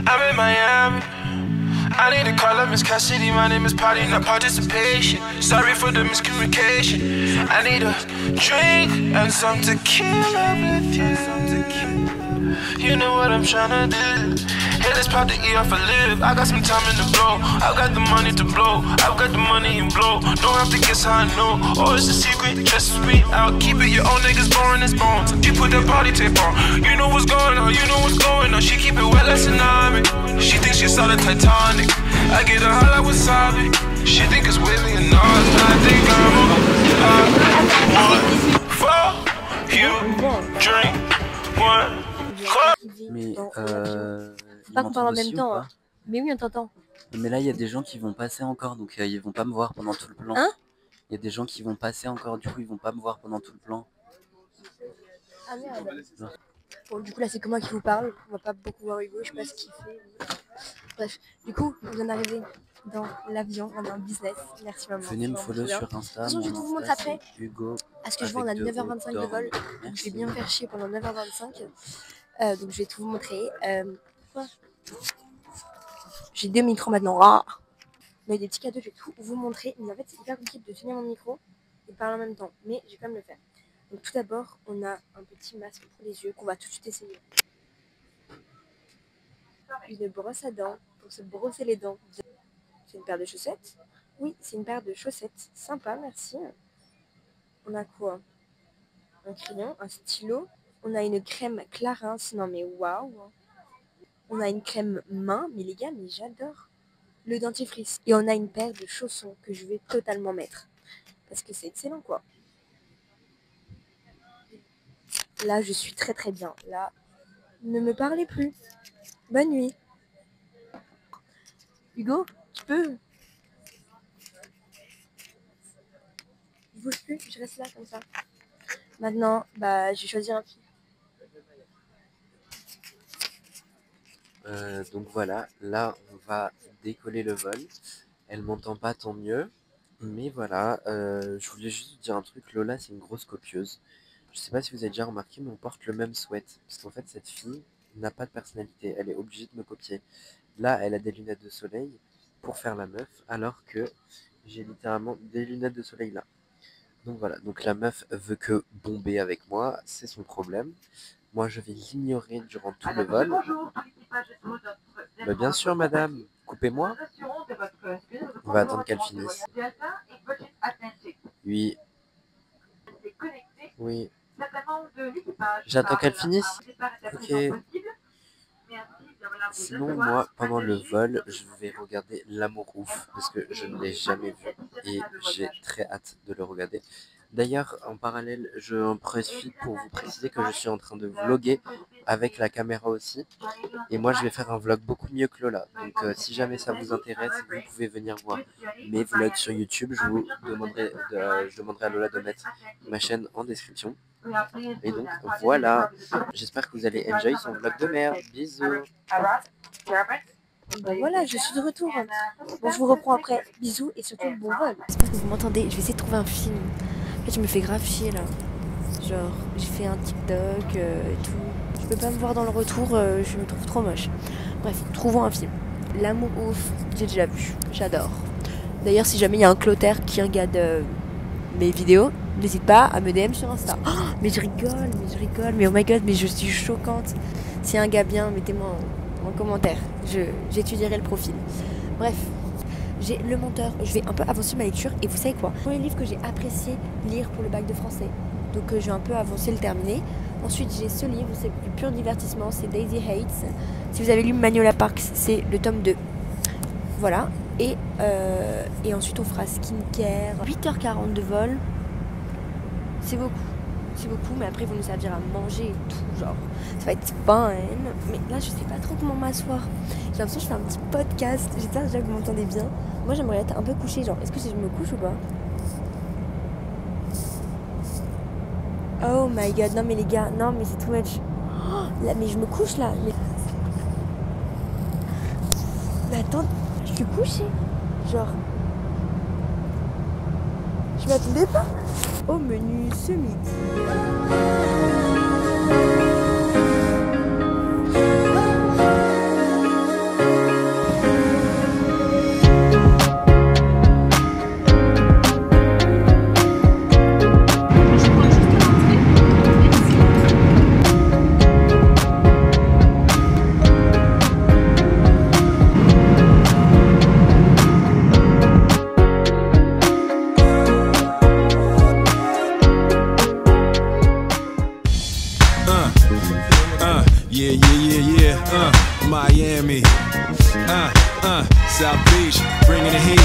I'm in Miami. I need to call up Miss Cassidy, my name is Potty, not participation. Sorry for the miscommunication. I need a drink and some tequila with you. You know what I'm tryna do. Hey, let's pop the E off a lip. I got some time in the blow. I've got the money to blow. I've got the money and blow. Don't have to guess how I know. Oh, it's a secret, trust me. I'll keep it. Your own niggas boring as bones. She put that body tape on. You know what's going on. You know what's going on. She keep it wet like tsunami. She thinks she saw the Titanic. I get a holla wasabi. She think it's with me and all. I think I'm one for you. Drink one. Mais faut pas qu'on parle en même temps. Hein. Mais oui, on t'entend. Mais là, il y a des gens qui vont passer encore, donc ils vont pas me voir pendant tout le plan. Hein? Il y a des gens qui vont passer encore, du coup, ils vont pas me voir pendant tout le plan. Ah merde. Bon, du coup, là, c'est que moi qui vous parle. On va pas beaucoup voir Hugo, je sais pas ce qu'il fait. Bref, du coup, on vient d'arriver dans l'avion. On a un business. Merci maman. Venez me follow sur Insta. Je vais tout vous montrer après. Hugo. Parce que je vois, on a 9h25 de vol. Donc, je vais bien me faire chier pendant 9h25. Donc je vais tout vous montrer. J'ai 2 micros maintenant. Ah, on a des petits cadeaux, je vais tout vous montrer. Mais en fait, c'est hyper compliqué de tenir mon micro et de parler en même temps. Mais je vais quand même le faire. Donc tout d'abord, on a un petit masque pour les yeux qu'on va tout de suite essayer. Une brosse à dents pour se brosser les dents. C'est une paire de chaussettes. Oui, c'est une paire de chaussettes. Sympa, merci. On a quoi? Un crayon, un stylo. On a une crème Clarins, non mais waouh. On a une crème main, mais les gars, mais j'adore. Le dentifrice. Et on a une paire de chaussons que je vais totalement mettre. Parce que c'est excellent quoi. Là, je suis très très bien. Là, ne me parlez plus. Bonne nuit. Hugo, tu peux? Je bouge plus, je reste là comme ça. Maintenant, bah, je vais choisir un film. Donc voilà, là on va décoller le vol. Elle m'entend pas, tant mieux. Mais voilà, je voulais juste vous dire un truc. Lola, c'est une grosse copieuse. Je sais pas si vous avez déjà remarqué, mais on porte le même sweat. Parce qu'en fait, cette fille n'a pas de personnalité. Elle est obligée de me copier. Là, elle a des lunettes de soleil pour faire la meuf, alors que j'ai littéralement des lunettes de soleil là. Donc voilà, donc la meuf veut que bomber avec moi, c'est son problème. Moi, je vais l'ignorer durant tout le vol. Bah, bien sûr, madame, coupez-moi. On va attendre qu'elle finisse. Oui. Oui. J'attends qu'elle finisse. Ok. Sinon, moi, pendant le vol, je vais regarder L'amour ouf, parce que je ne l'ai jamais vu et j'ai très hâte de le regarder. D'ailleurs, en parallèle, je profite pour vous préciser que je suis en train de vlogger avec la caméra aussi. Et moi, je vais faire un vlog beaucoup mieux que Lola. Donc, si jamais ça vous intéresse, vous pouvez venir voir mes vlogs sur YouTube. Je demanderai à Lola de mettre ma chaîne en description. Et donc, voilà. J'espère que vous allez enjoy son vlog de merde. Bisous. Bon voilà, je suis de retour. Bon, je vous reprends après. Bisous et surtout bon vol. J'espère que vous m'entendez. Je vais essayer de trouver un film. En fait, je me fais grave chier là. Genre, j'ai fait un TikTok et tout. Je peux pas me voir dans le retour, je me trouve trop moche. Bref, trouvons un film. L'amour ouf, j'ai déjà vu. J'adore. D'ailleurs, si jamais il y a un clotaire qui regarde mes vidéos, n'hésite pas à me DM sur Insta. Oh, mais je rigole, mais oh my god, mais je suis choquante. Si y a un gars bien, mettez-moi en commentaire. J'étudierai le profil. Bref, j'ai le monteur. Je vais un peu avancer ma lecture. Et vous savez quoi? Le premier livre que j'ai apprécié lire pour le bac de français. Donc je vais un peu avancer le terminer. Ensuite, j'ai ce livre, c'est du pur divertissement. C'est Daisy Hates. Si vous avez lu Magnolia Parks, c'est le tome 2. Voilà. Et ensuite, on fera skincare. 8h40 de vol. C'est beaucoup. C'est beaucoup, mais après, ils vont nous servir à manger et tout, genre, ça va être fun. Mais là, je sais pas trop comment m'asseoir. J'ai l'impression que je fais un petit podcast. J'espère déjà que vous m'entendez bien. Moi, j'aimerais être un peu couchée, genre, est-ce que je me couche ou pas? Oh my god, non mais les gars, non mais c'est too much. Oh, là, mais je me couche là. Mais attends, je suis couchée. Genre, je m'attendais pas. Au menu ce midi. Miami, South Beach, bringing the heat,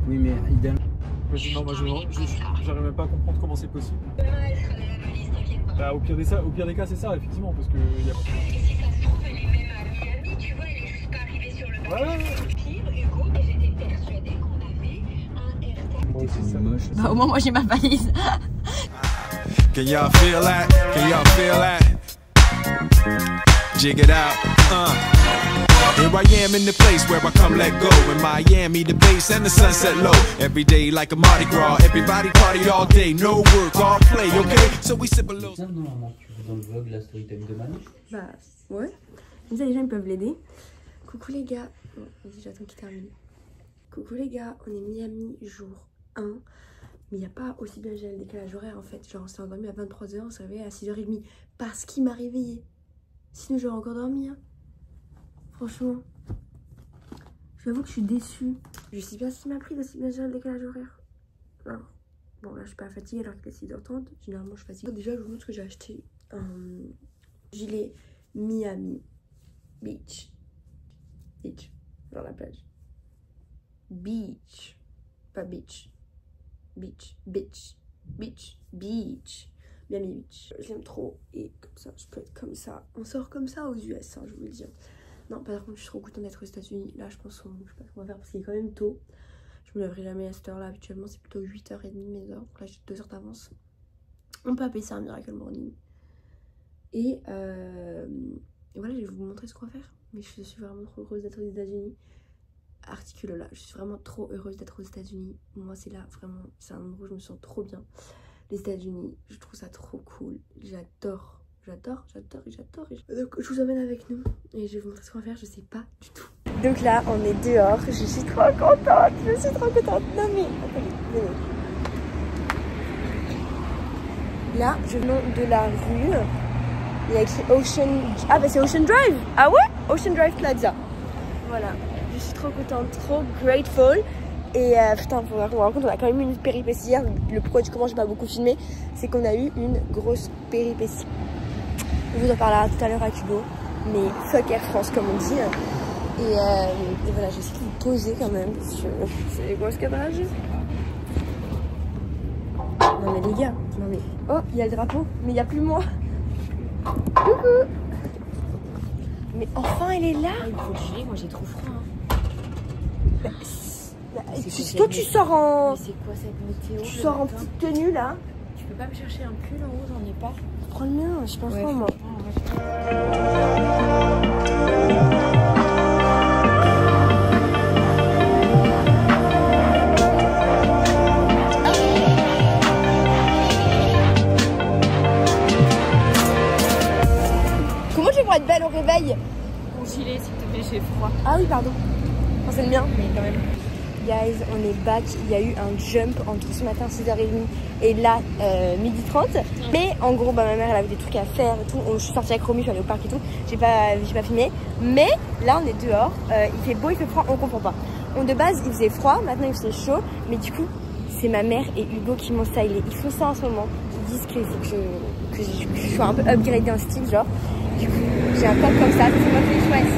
Oui, mais idem. Non, moi j'arrive même pas à comprendre comment c'est possible. Bah, au pire des cas, c'est ça, effectivement, parce que y a... Si ça se trouve, elle est même à Miami, tu vois, elle est juste pas arrivée sur le parking. Hugo, mais j'étais persuadée qu'on avait un AirTag. Moi aussi, c'est moche. Bah, au moins, moi j'ai ma valise. Can y'all feel that? Can y'all feel that? Jig it out, Here I am in the place where I come let go. In Miami, the bass and the sunset low. Every day like a Mardi Gras. Everybody party all day. No work, all play, okay? So we sip a little. Bien, normalement, tu veux dans le vlog la story time de Manu. Bah, ouais. Comme ça, les gens ils peuvent l'aider. Coucou les gars. Bon, vas-y, j'attends qu'il termine. Coucou les gars, on est Miami jour 1. Mais il n'y a pas aussi bien géré le décalage horaire en fait. Genre, on s'est endormi à 23h, on s'est réveillé à 6h30. Parce qu'il m'a réveillé. Sinon, j'aurais encore dormi. Hein. Franchement. J'avoue que je suis déçue. Je sais pas ce qui m'a pris d'aussi bien gérer le décalage horaire. Alors, bon, là, je suis pas fatiguée alors qu'il est 6h30. Généralement, je suis fatiguée. Déjà, je vous montre ce que j'ai acheté. Un gilet Miami Beach. Beach. Dans la plage. Beach. Pas beach. Beach. Beach. Beach. Beach. Miami Beach. Je l'aime trop. Et comme ça, je peux être comme ça. On sort comme ça aux US, hein, je vous le dis. Non, par contre, je suis trop contente d'être aux États-Unis. Là, je pense je sais pas ce qu'on va faire parce qu'il est quand même tôt. Je me lèverai jamais à cette heure-là. Habituellement, c'est plutôt 8h30 mes heures. Donc là, j'ai 2 heures d'avance. On peut appeler ça un miracle morning. Et voilà, je vais vous montrer ce qu'on va faire. Mais je suis vraiment trop heureuse d'être aux États-Unis. Articule là, je suis vraiment trop heureuse d'être aux États-Unis. Moi, c'est là vraiment, c'est un endroit où je me sens trop bien. Les États-Unis, je trouve ça trop cool. J'adore. Donc je vous emmène avec nous et je vais vous montrer ce qu'on va faire, je sais pas du tout. Donc là on est dehors, je suis trop contente, Non mais, attendez, venez. Là, je monte de la rue, il y a écrit Ocean... Ah bah c'est Ocean Drive. Ah ouais, Ocean Drive Plaza. Voilà, je suis trop contente, trop grateful. Et putain, faut qu'on vous raconte, on a quand même eu une péripétie hier. Le pourquoi du comment j'ai pas beaucoup filmé, c'est qu'on a eu une grosse péripétie. On vous en parlera tout à l'heure à Hugo, mais fuck Air France comme on dit. Et voilà, j'essaie de vous poser quand même, parce que c'est les grosses cadrages. Non mais les gars, non mais... Oh, il y a le drapeau, mais il n'y a plus moi. Coucou. Mais enfin elle est là. Il faut le gilet, moi j'ai trop froid. Hein. Toi tu sors en... Mais c'est quoi cette météo? Tu sors en petite tenue là. Tu peux pas me chercher un pull en haut, j'en ai pas. Prends le mien, je pense pas moi. Comment je vais pouvoir être belle au réveil? Mon gilet, s'il te plaît, j'ai froid. Ah oui, pardon. Oh, c'est le mien, mais quand même. Guys, on est back. Il y a eu un jump entre ce matin 6h30 et là 12h30. Mais en gros, bah, ma mère elle avait des trucs à faire et tout. Je suis sortie avec Romy, je suis allée au parc et tout. J'ai pas filmé. Mais là, on est dehors. Il fait beau, il fait froid, on comprend pas. De base, il faisait froid, maintenant il faisait chaud. Mais du coup, c'est ma mère et Hugo qui m'ont stylé. Ils font ça en ce moment. Ils disent qu'il faut que je sois un peu upgradée en style, genre. Du coup, j'ai un top comme ça. C'est moi qui l'ai choisi.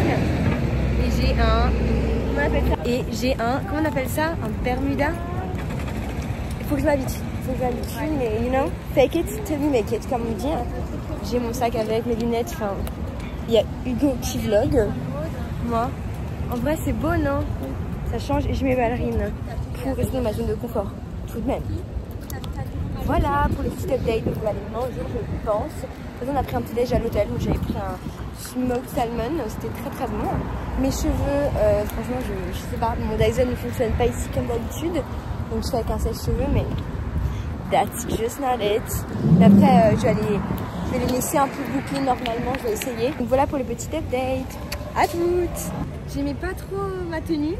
Et j'ai un... Et j'ai un, comment on appelle ça? Un Bermuda. Il faut que je m'habitue. Mais you know, fake it till you make it, comme on dit. J'ai mon sac avec mes lunettes. Enfin, il y a Hugo qui vlog. Moi. En vrai, c'est beau, non? Ça change et j'ai mes ballerines pour rester dans ma zone de confort. Tout de même. Voilà pour les petites updates. Donc on va aller manger, je pense. De toute façon, on a pris un petit déj à l'hôtel. Donc j'avais pris un smoked salmon. C'était très très bon. Mes cheveux, franchement, je sais pas. Mon Dyson ne fonctionne pas ici comme d'habitude. Donc je fais avec un sèche-cheveux, mais that's just not it. D'après, je vais les laisser un peu boucler normalement. Je vais essayer. Donc voilà pour les petites updates. À toutes. J'aimais pas trop ma tenue.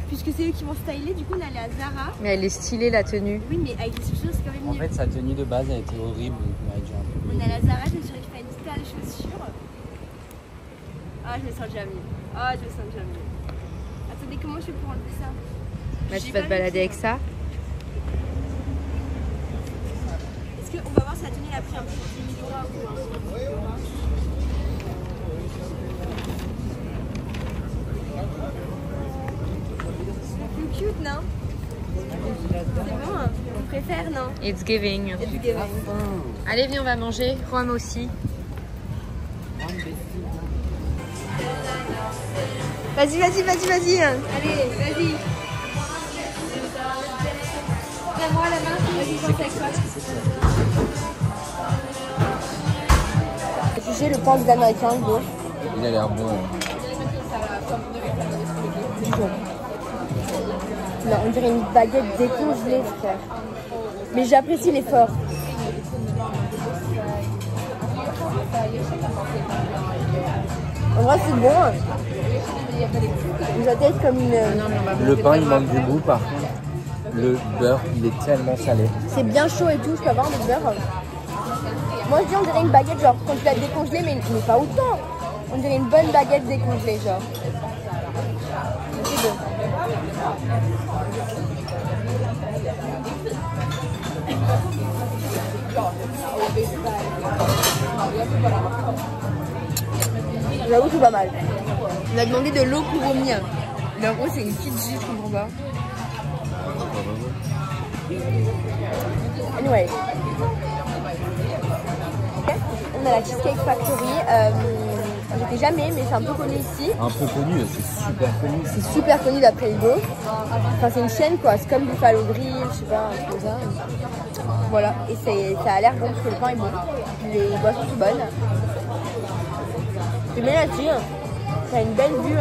Puisque c'est eux qui m'ont stylé, du coup on est allé à Zara. Mais elle est stylée la tenue. Oui, mais avec les chaussures c'est quand même mieux. En fait, sa tenue de base a été horrible. On est allé à Zara, je me suis récupéré une petite paire de chaussures. Ah, je me sens déjà mieux. Attendez, comment je fais pour enlever ça? Bah, tu vas te balader avec ça. tenue, il a pris un petit micro ou un... C'est cute, non? C'est bon, hein? On préfère, non? It's giving. It's giving. Allez, viens, on va manger. Rome aussi. Vas-y. Allez, vas-y. Moi la main, vas-y, pense avec toi. Jugez le pain des Américains, Hugo. Il a l'air bon. Non, on dirait une baguette décongelée, frère. Mais j'apprécie l'effort. En vrai, c'est bon. Ça teste comme une... Le pain, il manque du goût, par contre. Le beurre, il est tellement salé. C'est bien chaud et tout, je peux avoir du beurre. Moi, je dis, on dirait une baguette, genre, quand tu l'as décongelée, mais pas autant. On dirait une bonne baguette décongelée, genre. C'est bon. J'avoue, c'est pas mal. On a demandé de l'eau pour vomir. Mais en gros, c'est une petite jus, je comprends pas. Anyway. On a la Cheesecake Factory. J'étais jamais, mais c'est un peu connu ici. Un peu connu, c'est super connu. C'est super connu d'après Hugo. Enfin, c'est une chaîne quoi, c'est comme Buffalo Grill, je sais pas, un truc comme ça. Voilà, et ça a l'air bon parce que le pain est bon. Les boissons sont bonnes. C'est bien là-dessus. Ça a une belle vue.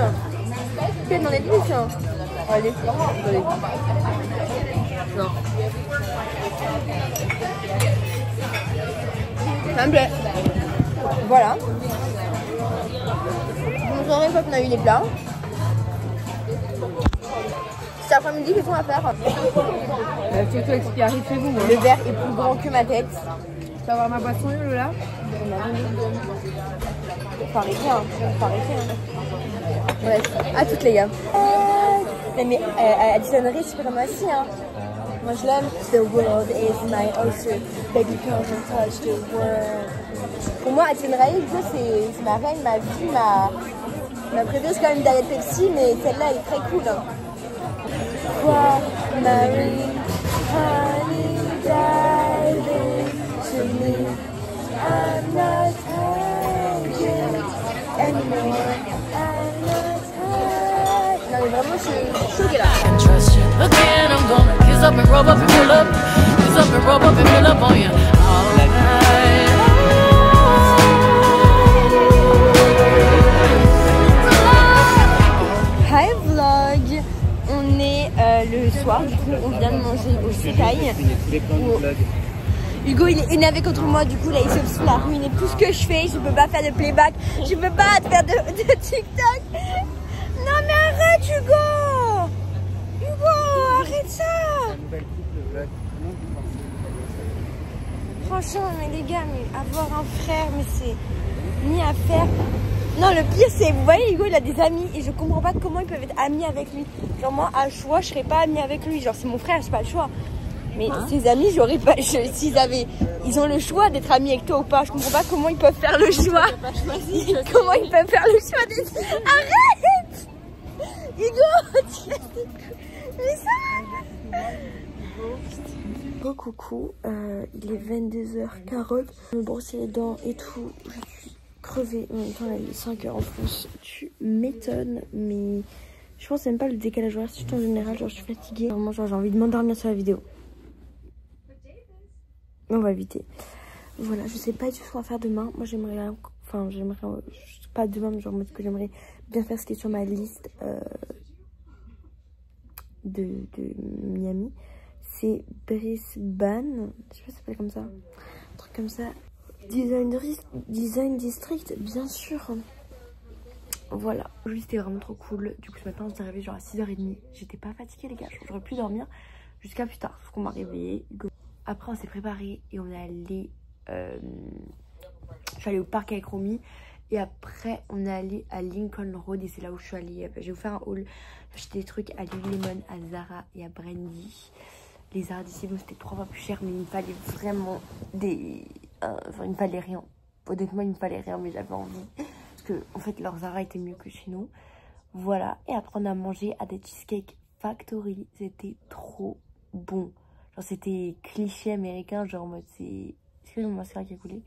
Tu peux demander plus, hein. Allez, allez. Non. Ça me plaît. Voilà. Je vous montrerai une fois qu'on a eu les plats. Cet après-midi, qu'est-ce qu'on va faire? C'est toi qui arrive chez vous. Le verre est plus grand que ma tête. Tu vas voir ma boisson, Lola? Faut arrêter, hein. Faut arrêter, hein. Bref, à toutes les gars. Mais Addison Rae, c'est comme aussi, hein. Moi je l'aime. The world is my oyster. Baby, come and touch the world. Pour moi, Addison Rae, c'est ma reine, ma vie, ma préférée, c'est quand même Diet Pepsi, mais celle-là, elle est très cool. Hein. Quoi, Marie, honey, diving to me. I'm not hiding anymore. I'm not hiding. Non, mais vraiment, je suis choquée là. Again, I'm gonna kiss up and rub up and fill up. Kiss up and rub up and fill up on you. All night. Hi vlog. On est le soir, du coup on vient de manger au Sekai. Hugo il est énervé contre moi, du coup là il se fout à ruiner tout ce que je fais. Je peux pas faire de playback, je peux pas faire de TikTok. Non mais arrête Hugo. Hugo, arrête ça. Franchement mais les gars, mais avoir un frère, mais c'est ni à faire. Non, le pire c'est, vous voyez Hugo il a des amis et je comprends pas comment ils peuvent être amis avec lui. Genre moi à choix je serais pas amie avec lui, genre c'est mon frère, j'ai pas le choix. Mais ses amis j'aurais pas, ils ont le choix d'être amis avec toi ou pas. Je comprends pas comment ils peuvent faire le choix. Comment ils peuvent faire le choix d'être... Arrête Hugo, mais ça. Coucou, il est 22h40. Je me brossais les dents et tout, je suis crevée. En même temps, il est 5h en France. Tu m'étonnes, mais je pense même pas le décalage horaire, c'est juste en général. Genre, je suis fatiguée. Vraiment, genre, j'ai envie de m'endormir sur la vidéo. On va éviter. Voilà, je sais pas du tout ce qu'on va faire demain. Moi, j'aimerais, enfin, pas demain, mais genre, ce que j'aimerais bien faire, ce qui est sur ma liste de Miami. C'est Brisbane, je sais pas si ça s'appelle comme ça, un truc comme ça. Design District, bien sûr. Voilà, aujourd'hui c'était vraiment trop cool. Du coup ce matin on s'est réveillé genre à 6h30. J'étais pas fatiguée les gars, j'aurais pu dormir jusqu'à plus tard, sauf qu'on m'a réveillée. Après on s'est préparé et on est allé, je suis allée au parc avec Romy. Et après on est allé à Lincoln Road et c'est là où je suis allée. Je vais vous faire un haul. J'ai acheté des trucs à Lululemon, à Zara et à Brandy. Les Zara d'ici, c'était 3 fois plus cher, mais il me fallait vraiment des... Enfin, il me fallait rien. Honnêtement, il me fallait rien, mais j'avais envie. Parce que, en fait, leur Zara était mieux que chez nous. Voilà. Et après, on a mangé à des Cheesecake Factory. C'était trop bon. Genre, c'était cliché américain, genre en mode c'est... Excusez-moi, c'est là qui a coulé.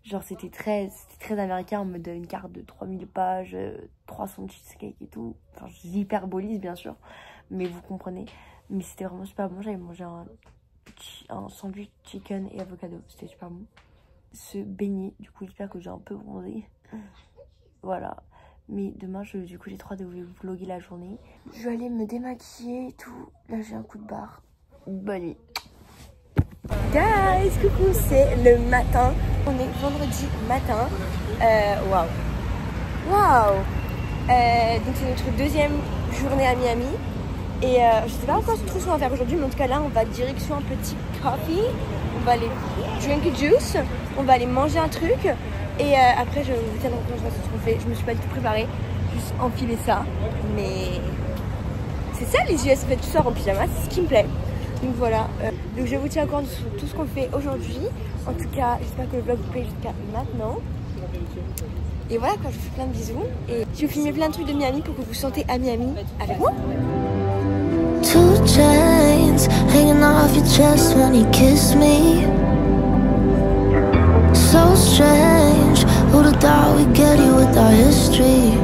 Genre, c'était très américain, en mode une carte de 3000 pages, 300 cheesecake et tout. Enfin, j'hyperbolise, bien sûr, mais vous comprenez. Mais c'était vraiment super bon. J'avais mangé un sandwich chicken et avocado. C'était super bon. Ce beignet, du coup, j'espère que j'ai un peu bronzé. Voilà. Mais demain, du coup, j'ai trop hâte de vous vlogger la journée. Je vais aller me démaquiller et tout. Là, j'ai un coup de barre. Bonne nuit. Guys, coucou, c'est le matin. On est vendredi matin. Waouh. Waouh. Donc c'est notre deuxième journée à Miami. Et je sais pas encore trop ce qu'on va faire aujourd'hui, mais en tout cas là on va direction un petit coffee. On va aller drink a juice. On va aller manger un truc. Et après je vous tiendrai au courant de ce qu'on fait. Je me suis pas du tout préparée. Juste enfiler ça. Mais c'est ça les US, en fait, tout ça en pyjama, c'est ce qui me plaît. Donc voilà, donc je vous tiens au courant de tout ce qu'on fait aujourd'hui. En tout cas, j'espère que le vlog vous plaît jusqu'à maintenant. Et voilà, quoi, je vous fais plein de bisous. Et je vais vous filmer plein de trucs de Miami pour que vous vous sentez à Miami avec moi. Two chains hanging off your chest when you kiss me. So strange, who'd have thought we'd get here with our history.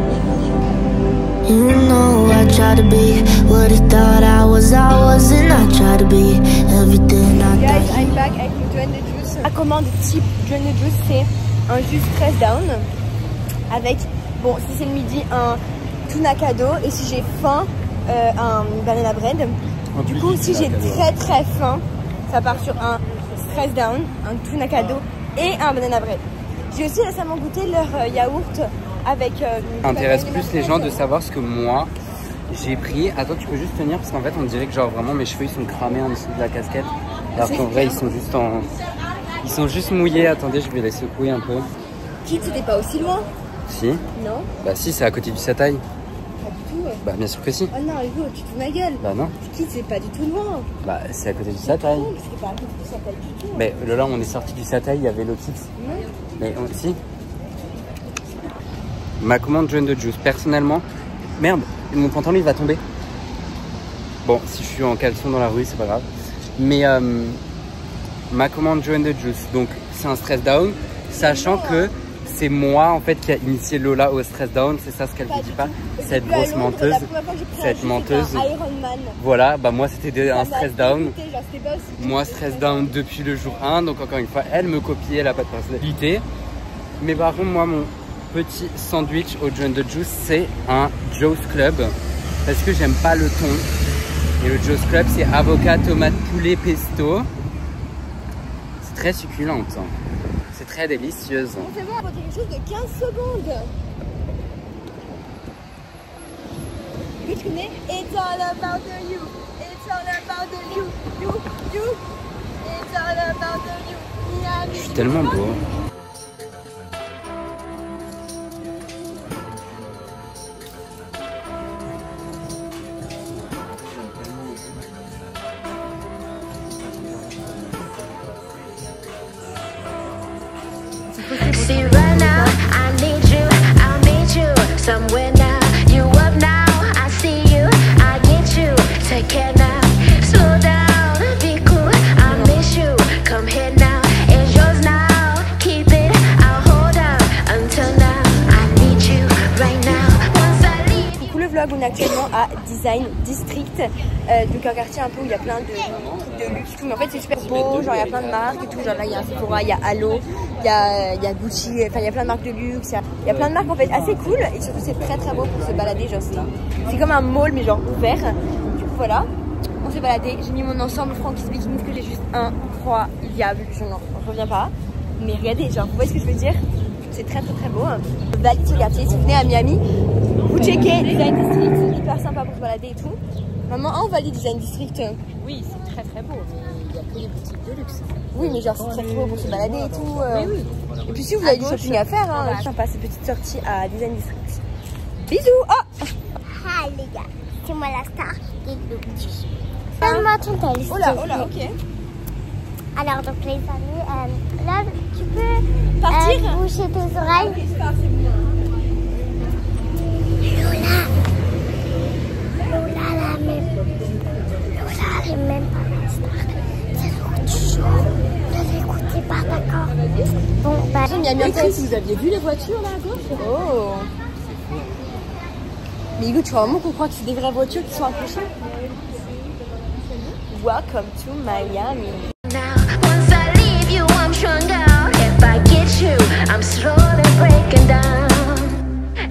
You know I try to be what I thought I wasn't. I try to be everything I thought. Guys, I'm back avec le Joanne de Juice. La commande type Joanne de Juice, c'est un jus press down avec, bon, si c'est le midi, un tuna cadeau, et si j'ai faim, un banana bread. Du coup, si j'ai très faim, ça part sur un stress down, un tuna cadeau et un banana bread. J'ai aussi récemment goûté leur yaourt avec... Ça intéresse plus les gens de savoir ce que moi j'ai pris. Attends, tu peux juste tenir parce qu'en fait on dirait que genre vraiment mes cheveux ils sont cramés en dessous de la casquette. Alors qu'en vrai ils sont juste mouillés. Attendez, je vais les secouer un peu. Kid, c'était pas aussi loin? Si. Non. Bah si, c'est à côté du Sataï. Pas du tout. Bah bien sûr que si. Oh non, Hugo, tu te fous ma gueule. Bah non. Kid, c'est pas du tout loin. Bah c'est à côté du Sataï. C'est pas à côté du Sataï du tout. Mais là on est sorti du Sataï, il y avait le Kids. Non. Mais si. Ma commande Joanne de Juice, personnellement, merde, mon pantalon il va tomber. Bon, si je suis en caleçon dans la rue, c'est pas grave. Mais ma commande Joanne de Juice, donc c'est un stress down, sachant que c'est moi en fait qui a initié Lola au stress down, c'est ça ce qu'elle vous dit pas. Cette grosse menteuse, cette menteuse. Voilà, bah moi c'était un stress down. Moi stress down depuis le jour 1, donc encore une fois, elle me copie, elle a pas de personnalité. Mais par contre, moi mon petit sandwich au Joanne de Juice, c'est un Joe's Club parce que j'aime pas le thon. Et le Joe's Club, c'est avocat, tomate, poulet, pesto. C'est très succulente. C'est très délicieuse. C'est bon, on va quelque chose de 15 secondes. Oui, tu connais? It's all about the you. It's all about the you. You. It's all about the you. Je suis tellement beau. See right now, I need you, I'll meet you somewhere now. You up now, I see you, I get you. Take care now, slow down, be cool. I miss you, come here now. It's yours now, keep it, I'll hold on until now. I need you right now. Once I leave. Coucou le vlog, on est actuellement à Design District, donc un quartier un peu où il y a plein de trucs de luxe, mais en fait c'est super beau, genre il y a plein de marques et tout, genre là il y a un Sephora, il y a Halo, il y a Gucci, enfin il y a plein de marques de luxe, il y a plein de marques en fait assez cool, et surtout c'est très beau pour se balader, genre c'est comme un mall mais genre ouvert. Du coup voilà, on s'est baladé, j'ai mis mon ensemble Frankies Bikini que j'ai juste incroyable, je n'en reviens pas, mais regardez, genre vous voyez ce que je veux dire, c'est très beau. Valide ce quartier, si vous venez à Miami, vous checkez Design District, c'est hyper sympa pour se balader et tout. Maman, on valide Design District. Oui, c'est très beau, mais il n'y a que les boutiques de luxe. Oui, mais genre c'est très beau pour se balader et tout. Oui. Et puis si vous avez du shopping à faire, hein, c'est sympa cette petite sortie à Design District. Bisous. Oh Hi les gars, c'est moi la star des Gucci. Donne-moi ton tel. Oh là, ok. Alors, donc les amis, là, tu peux Partir boucher tes oreilles. Lola, elle est même pas ma star. C'est trop chaud. Ne l'écoutez pas, d'accord? Bon, bah, vous aviez vu les voitures là à gauche? Oh. Mais Hugo, tu crois vraiment qu'on croit que c'est des vraies voitures qui sont accrochées? Welcome to Miami. now, once I leave you, I'm stronger. If I get you, I'm slowly breaking down.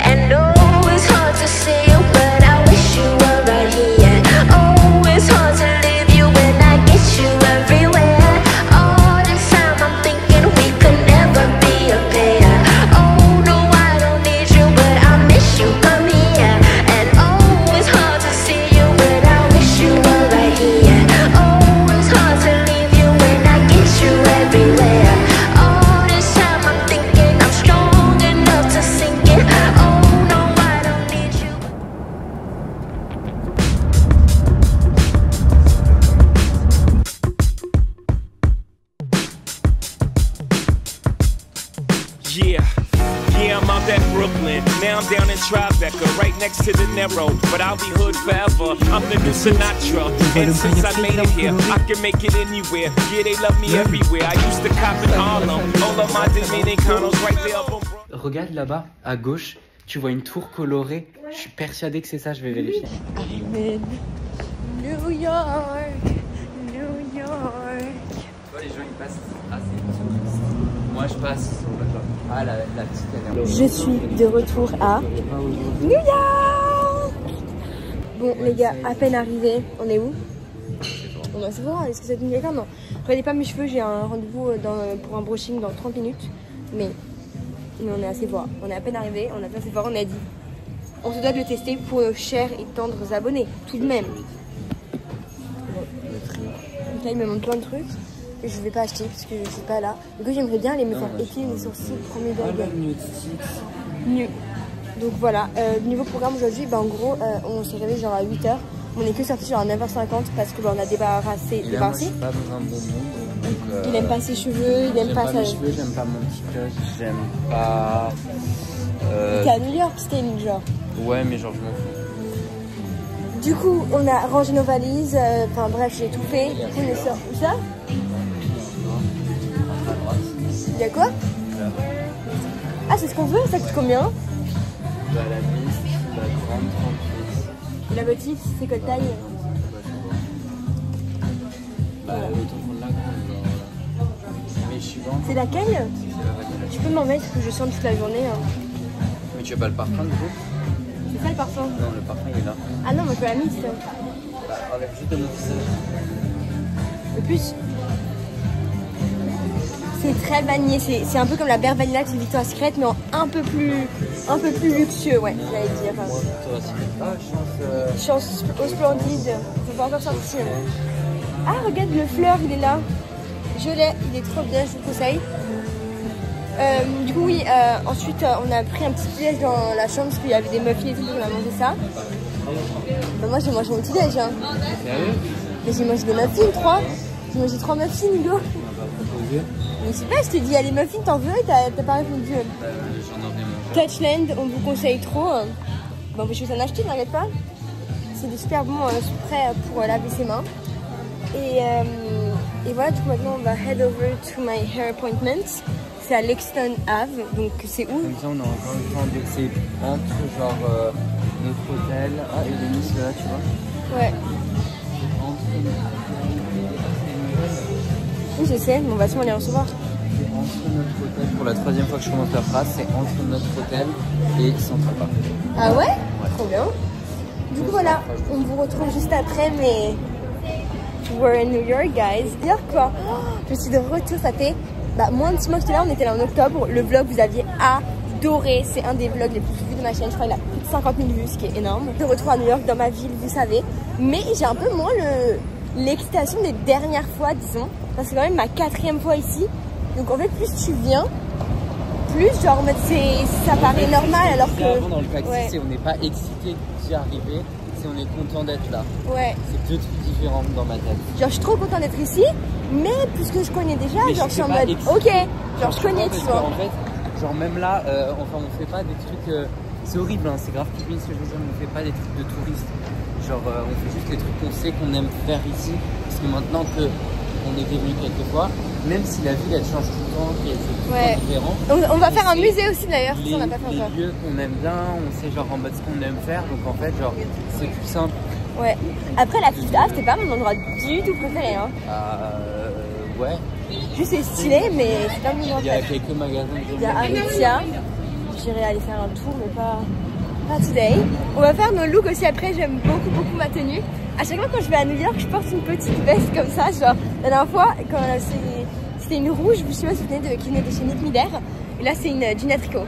And oh, it's hard to see you, but I wish you were right here. Oh, it's hard to leave you when I get you everywhere. All this time I'm thinking we could never be a pair. Oh no, I don't need you, but I miss you. Come here. And oh, it's hard to see you, but I wish you were right here. Oh, it's hard to leave you when I get you everywhere. All this time I'm thinking I'm strong enough to sink it. Oh no, I don't need you. Yeah, I'm out at Brooklyn. Now I'm down in Tribeca, right next to the Narrow. But I'll be hood forever. I'm the new Sinatra. And since I made it here, I can make it anywhere. Yeah, they love me everywhere. I used to cop in Harlem. All of my Dominicanos right there up on Broadway. Regarde là-bas, à gauche, tu vois une tour colorée. Je suis persuadé que c'est ça, je vais vérifier. I'm in New York, New York. Tu vois, les gens ils passent assez vite. Moi je passe. Ah, la petite elle est... Je suis de retour à New York. Bon les gars, à peine arrivés, on est où? On va se voir, est-ce que ça dit quelqu'un? Non. Regardez pas mes cheveux, j'ai un rendez-vous pour un brushing dans 30 minutes. Mais on est à Sephora. On est à peine arrivé, on a fait Sephora, on a dit on se doit de le tester pour nos chers et tendres abonnés, tout de même. Bon. Donc là il me manque plein de trucs que je vais pas acheter parce que je suis pas là. Du coup j'aimerais bien aller me faire épiler les sourcils premier degré. Mieux. Donc voilà, niveau programme aujourd'hui, bah, en gros on s'est réveillé genre à 8h. On est que sorti genre à 9h50 parce que bah, on a débarrassé. Moi, je suis pas dans un bon monde. Donc, il aime pas ses cheveux, il aime pas sa... cheveux, j'aime pas mon petit cut, j'aime pas... T'es à New York, c'était genre. Ouais, mais genre je m'en fous. Du coup, on a rangé nos valises, enfin bref, j'ai tout fait. Du coup, on est sorti. Où ça? Il y a quoi? Ah, c'est ce qu'on veut? Ça coûte combien? Bah, la mise, la grande 38. La petite, c'est quelle taille? Bah, autant prendre la grande, genre. Mais je suis dans. C'est laquelle? Tu peux m'en mettre que je sens toute la journée. Hein. Mais tu veux pas le parfum du coup? C'est ça le parfum? Non, le parfum il est là. Ah non, moi je veux la mixte. Bah, enlève juste de mon visage. Le plus? C'est très vanillé, c'est un peu comme la Bare Vanilla de Victoria's Secret, mais un peu plus luxueux, ouais, j'allais dire. Chance au splendide, c'est pas encore sorti. Ah, regarde le fleur, il est là. Je l'ai, il est trop bien, je vous le conseille. Du coup, oui, ensuite, on a pris un petit déj dans la chambre parce qu'il y avait des muffins et tout, on a mangé ça. Bah, moi, j'ai mangé mon petit déj. Hein. Sérieux? Mais j'ai mangé des muffins, 3. J'ai mangé 3 muffins, Hugo. Mais je sais pas, je t'ai dit, allez muffins, t'en veux? T'as pas répondu. J'en ai mangé. Touchland, on vous conseille trop. Bon, je vais s'en acheter, n'arrête pas. C'est des super bons sprays pour laver ses mains. Et voilà, du coup, maintenant, on va head over to my hair appointment. C'est à Lexington Ave, donc c'est où? Comme ça, on a encore le temps de... C'est entre, genre, notre hôtel... Ah, et les Nice, là, tu vois? Ouais. Entre notre hôtel... Oui, je sais, mais on va sûrement les recevoir. C'est entre notre hôtel, pour la 3e fois que je commence la phrase, c'est entre notre hôtel et Central Park. Ah ouais? Trop bien. Du coup, voilà, on vous retrouve juste après, mais... We're in New York, guys. Dire quoi? Je suis de retour, ça fait... Bah, moins de 6 mois que j'étais là, on était là en octobre. Le vlog, vous aviez adoré. C'est un des vlogs les plus vus de ma chaîne. Je crois qu'il a plus de 50 000 vues, ce qui est énorme. De retour à New York, dans ma ville, vous savez. Mais j'ai un peu moins l'excitation des dernières fois, disons. Parce que c'est quand même ma 4e fois ici. Donc en fait, plus tu viens, plus genre, ça paraît normal alors que... Avant, dans le taxi, on n'est pas excité d'y arriver. on est content d'être là. Ouais. C'est deux trucs différents dans ma tête. Genre je suis trop contente d'être ici, mais puisque je connais déjà, mais genre je suis en mode ok, genre je connais, tu vois. En fait, genre même là, enfin on fait pas des trucs, c'est horrible, hein, c'est grave public ce que je veux dire, mais on fait pas des trucs de touristes. Genre on fait juste les trucs qu'on sait qu'on aime faire ici, parce que maintenant que on était venu quelques fois, même si la ville elle change tout le temps, qu'il y a des trucs différents. On va faire un musée aussi d'ailleurs, si on n'a pas fait les ça. lieux qu'on aime bien, on sait genre en mode ce qu'on aime faire, donc en fait genre c'est plus simple. Ouais. Après la Fifth Ave, c'était pas mon endroit du tout préféré, hein. Ouais. Juste c'est stylé, mais c'est pas mon endroit. Il y a quelques magasins. Il y a Aritzia. J'irai aller faire un tour, mais pas today. On va faire nos looks aussi après. J'aime beaucoup ma tenue. À chaque fois quand je vais à New York, je porte une petite veste comme ça. Genre la dernière fois, quand c'était une rouge, je sais pas si vous venez qui venait de chez Nick Miller. Et là c'est une jean tricot.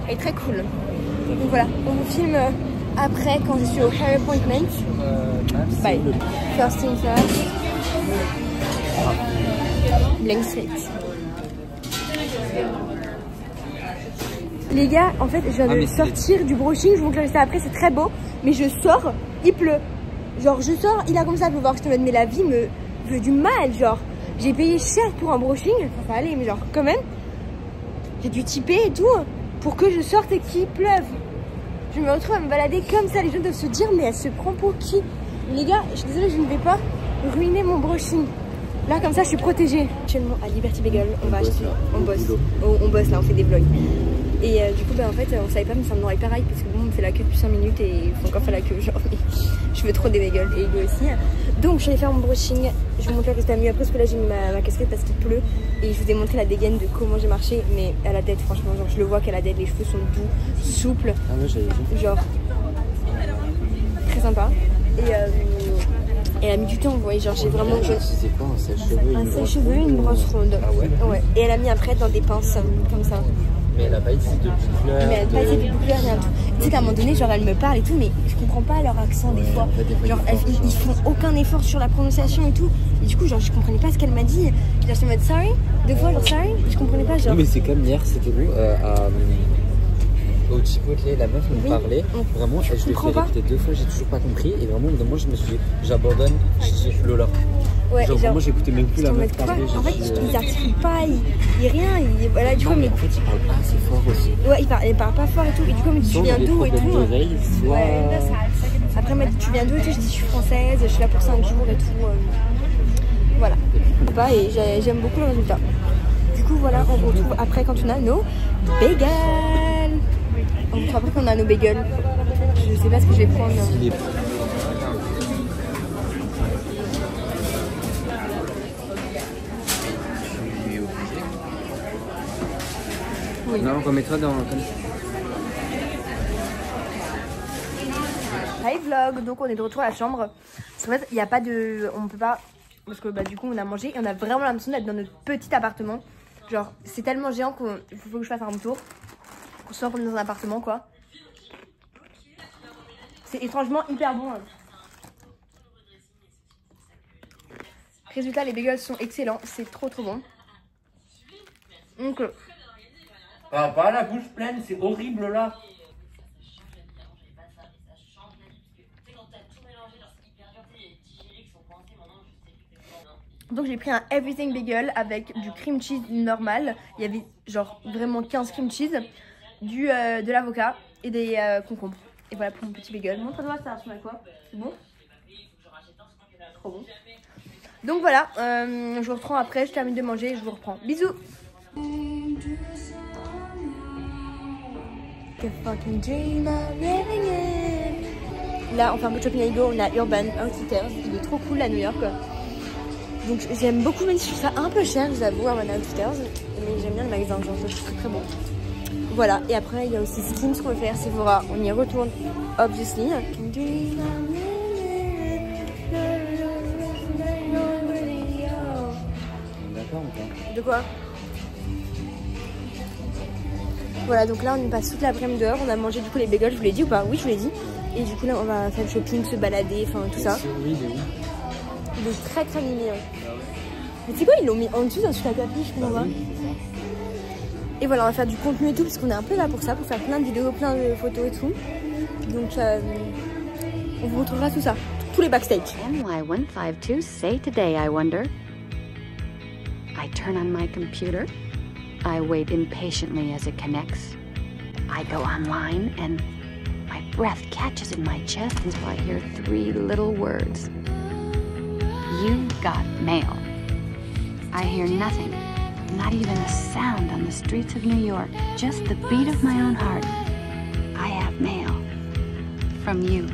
Elle est très cool. Donc voilà, on vous filme après quand je suis au hair appointment. Bye. First thing first. Blank Street. Les gars, en fait, je viens de sortir du brushing. Je vous montrerai ça après, c'est très beau. Mais je sors, il pleut. Genre, je sors, il a commencé à pleuvoir. Je te mode, mais la vie me veut du mal. Genre, j'ai payé cher pour un brushing. Enfin, ça allait, mais genre, quand même, j'ai dû typer et tout pour que je sorte et qu'il pleuve. Je me retrouve à me balader comme ça. Les gens doivent se dire, mais elle se prend pour qui? Les gars, je suis désolée, je ne vais pas ruiner mon brushing. Là, comme ça, je suis protégée. Actuellement, à Liberty Bagel, on va acheter. On bosse. On bosse là, on fait des vlogs. Et du coup, en fait, on savait pas, mais ça me aurait pareil parce que bon, on fait la queue depuis 5 minutes et il faut encore faire la queue. Genre, je veux trop des bagels et lui aussi. Donc, je suis allée faire mon brushing. Je vous montre le résultat mieux après parce que là, j'ai mis ma casquette parce qu'il pleut. Et je vous ai montré la dégaine de comment j'ai marché. Mais à la tête, franchement, genre, je le vois qu'à la tête, les cheveux sont doux, souples. Ah ouais, j'avais vu. Genre, très sympa. Et elle a mis du temps, vous voyez, genre j'ai vraiment... C'est quoi un sèche-cheveux? Un sèche-cheveux, une brosse ronde. Ah ouais? Ouais. Et elle a mis après dans des pinces comme ça. Mais elle a pas essayé de boucleur. Mais elle a pas essayé de boucleur, rien du tout. Tu sais qu'à un moment donné, genre elle me parle et tout, mais je comprends pas leur accent des fois. Genre ils font aucun effort sur la prononciation et tout. Et du coup, genre je comprenais pas ce qu'elle m'a dit. Genre j'étais en mode sorry, deux fois genre sorry, je comprenais pas genre. Oui, mais c'est comme hier, c'était où au Chipotle, la meuf me parlait, vraiment, je l'ai fait répéter 2 fois, j'ai toujours pas compris, et vraiment, moi je me suis dit, j'abandonne, j'ai fait Lola. Ouais, genre vraiment, j'écoutais même plus la meuf parler. En fait, ils articulent pas, il rien, voilà, du coup, mais en fait, ils parlent pas assez fort aussi. Ouais, ils parlent pas fort et tout, et du coup, elle me dit, tu viens d'où et tout. Ouais. Après, elle m'a dit, tu viens d'où et tout, je dis, je suis française, je suis là pour 5 jours et tout. Voilà. Et j'aime beaucoup le résultat. Du coup, voilà, on se retrouve après quand on a nos bagels. On se retrouve après quand on a nos bagels. Je sais pas ce que je vais prendre. Oui. Non, remets-toi dans... Hi vlog, donc on est de retour à la chambre. Parce qu'en fait, il n'y a pas de... On peut pas... Parce que du coup, on a mangé et on a vraiment l'impression d'être dans notre petit appartement. Genre, c'est tellement géant qu'il faut que je fasse un tour. On se sent comme dans un appartement, quoi. C'est étrangement hyper bon. Hein. Résultat, les bagels sont excellents. C'est trop bon. Donc... pas la bouche pleine, c'est horrible là. Donc j'ai pris un everything bagel avec du cream cheese normal. Il y avait genre vraiment 15 cream cheese, de l'avocat et des concombres. Et voilà pour mon petit bagel. Montre-moi ça ressemble à quoi. C'est bon? Trop bon. Donc voilà, je vous reprends après, je termine de manger et je vous reprends. Bisous. Là on fait un peu de shopping à Go, on a Urban Outfitters, il est trop cool à New York. Donc j'aime beaucoup, même si je trouve ça un peu cher, je vous avoue, Urban Outfitters. Mais j'aime bien le magasin, genre je trouve très bon. Voilà, et après il y a aussi Skims qu'on veut faire, Sephora, on y retourne, obviously. D'accord ou pas? De quoi? Voilà, donc là on passe toute l'après-midi dehors, on a mangé du coup les bagels, je vous l'ai dit ou pas? Oui, je vous l'ai dit. Et du coup là on va faire le shopping, se balader, enfin tout ça. Oui. Il est très mignon. Mais tu sais quoi, ils l'ont mis en dessous dans la capuche, je comprends pas. Et voilà, on va faire du contenu et tout, parce qu'on est un peu là pour ça, pour faire plein de vidéos, plein de photos et tout. Donc On vous retrouvera tout ça, tous les backstage. NY152 say today, I wonder. I turn on my computer. I wait impatiently as it connects. I go online and my breath catches in my chest until I hear 3 little words. You got mail. I hear nothing, not even a sound on the streets of New York, just the beat of my own heart. I have mail from you.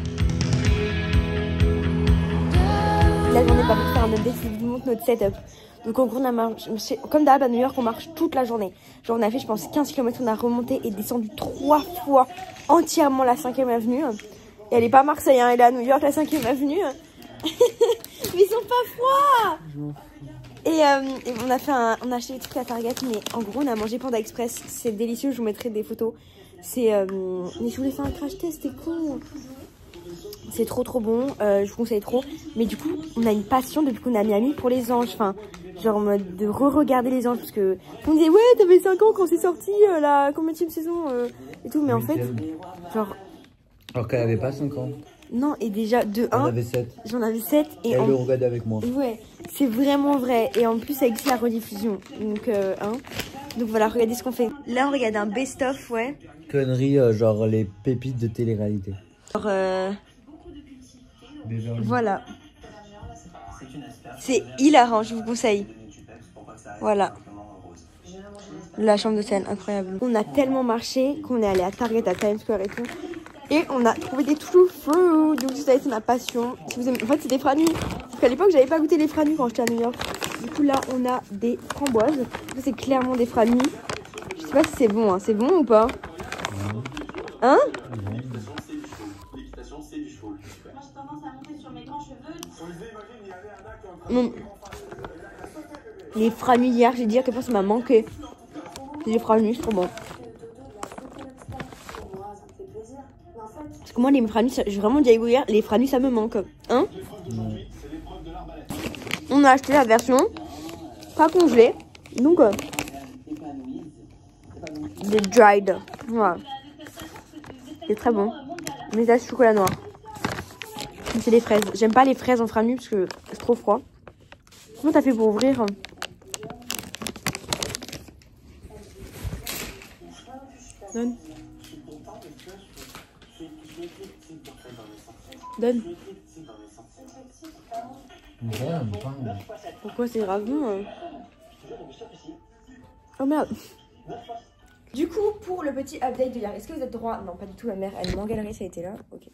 La journée va vous faire un update si je vous montre notre setup. Donc en gros on a marché, comme d'hab à New York on marche toute la journée. Genre on a fait je pense 15 km, on a remonté et descendu 3 fois entièrement la 5e avenue. Et elle est pas à Marseille, hein, elle est à New York la 5e avenue. Mais ils sont pas froids. Et on a acheté des trucs à Target, mais en gros on a mangé Panda Express, c'est délicieux, je vous mettrai des photos. C'est mais je voulais faire un crash test, c'était con. C'est trop bon, je vous conseille trop. Mais du coup on a une passion depuis qu'on a Miami pour les anges, enfin genre en mode de re-regarder les anges, parce que on disait ouais t'avais 5 ans quand c'est sorti la combienième saison et tout, mais en fait genre alors qu'elle avait pas 5 ans. Non, et déjà de 1 j'en avais 7 et elle le regardait avec moi. Ouais, c'est vraiment vrai, et en plus ça existe la rediffusion, donc donc voilà, regardez ce qu'on fait. Là on regarde un best-of, ouais. Conneries, genre les pépites de télé-réalité. Genre voilà. C'est hilarant, je vous conseille. Voilà. La chambre d'hôtel, incroyable. On a tellement marché qu'on est allé à Target, à Times Square et tout. Et on a trouvé des true fruits. Donc vous savez, c'est ma passion. Si vous aimez... En fait, c'est des franuis. Parce qu'à l'époque, j'avais pas goûté les franuis quand j'étais à New York. Du coup, là, on a des framboises. C'est clairement des franuis. Je sais pas si c'est bon, hein. C'est bon ou pas? Hein? Les franuis hier, j'ai dit à quel point ça m'a manqué. C'est des franuis, c'est trop bon. Parce que moi, les franuis, j'ai vraiment dit à Hugo hier, les franuis, ça me manque. Hein? On a acheté la version pas congelée. Donc, des dried. Voilà. C'est très bon. Mais là, c'est chocolat noir. C'est les fraises. J'aime pas les fraises en franuis parce que c'est trop froid. Comment t'as fait pour ouvrir? Donne. Donne. Pourquoi c'est grave bon? Oh merde. Du coup, pour le petit update de hier, est-ce que vous êtes droit? Non, pas du tout, ma mère, elle m'engueulerait si elle était là. Ok.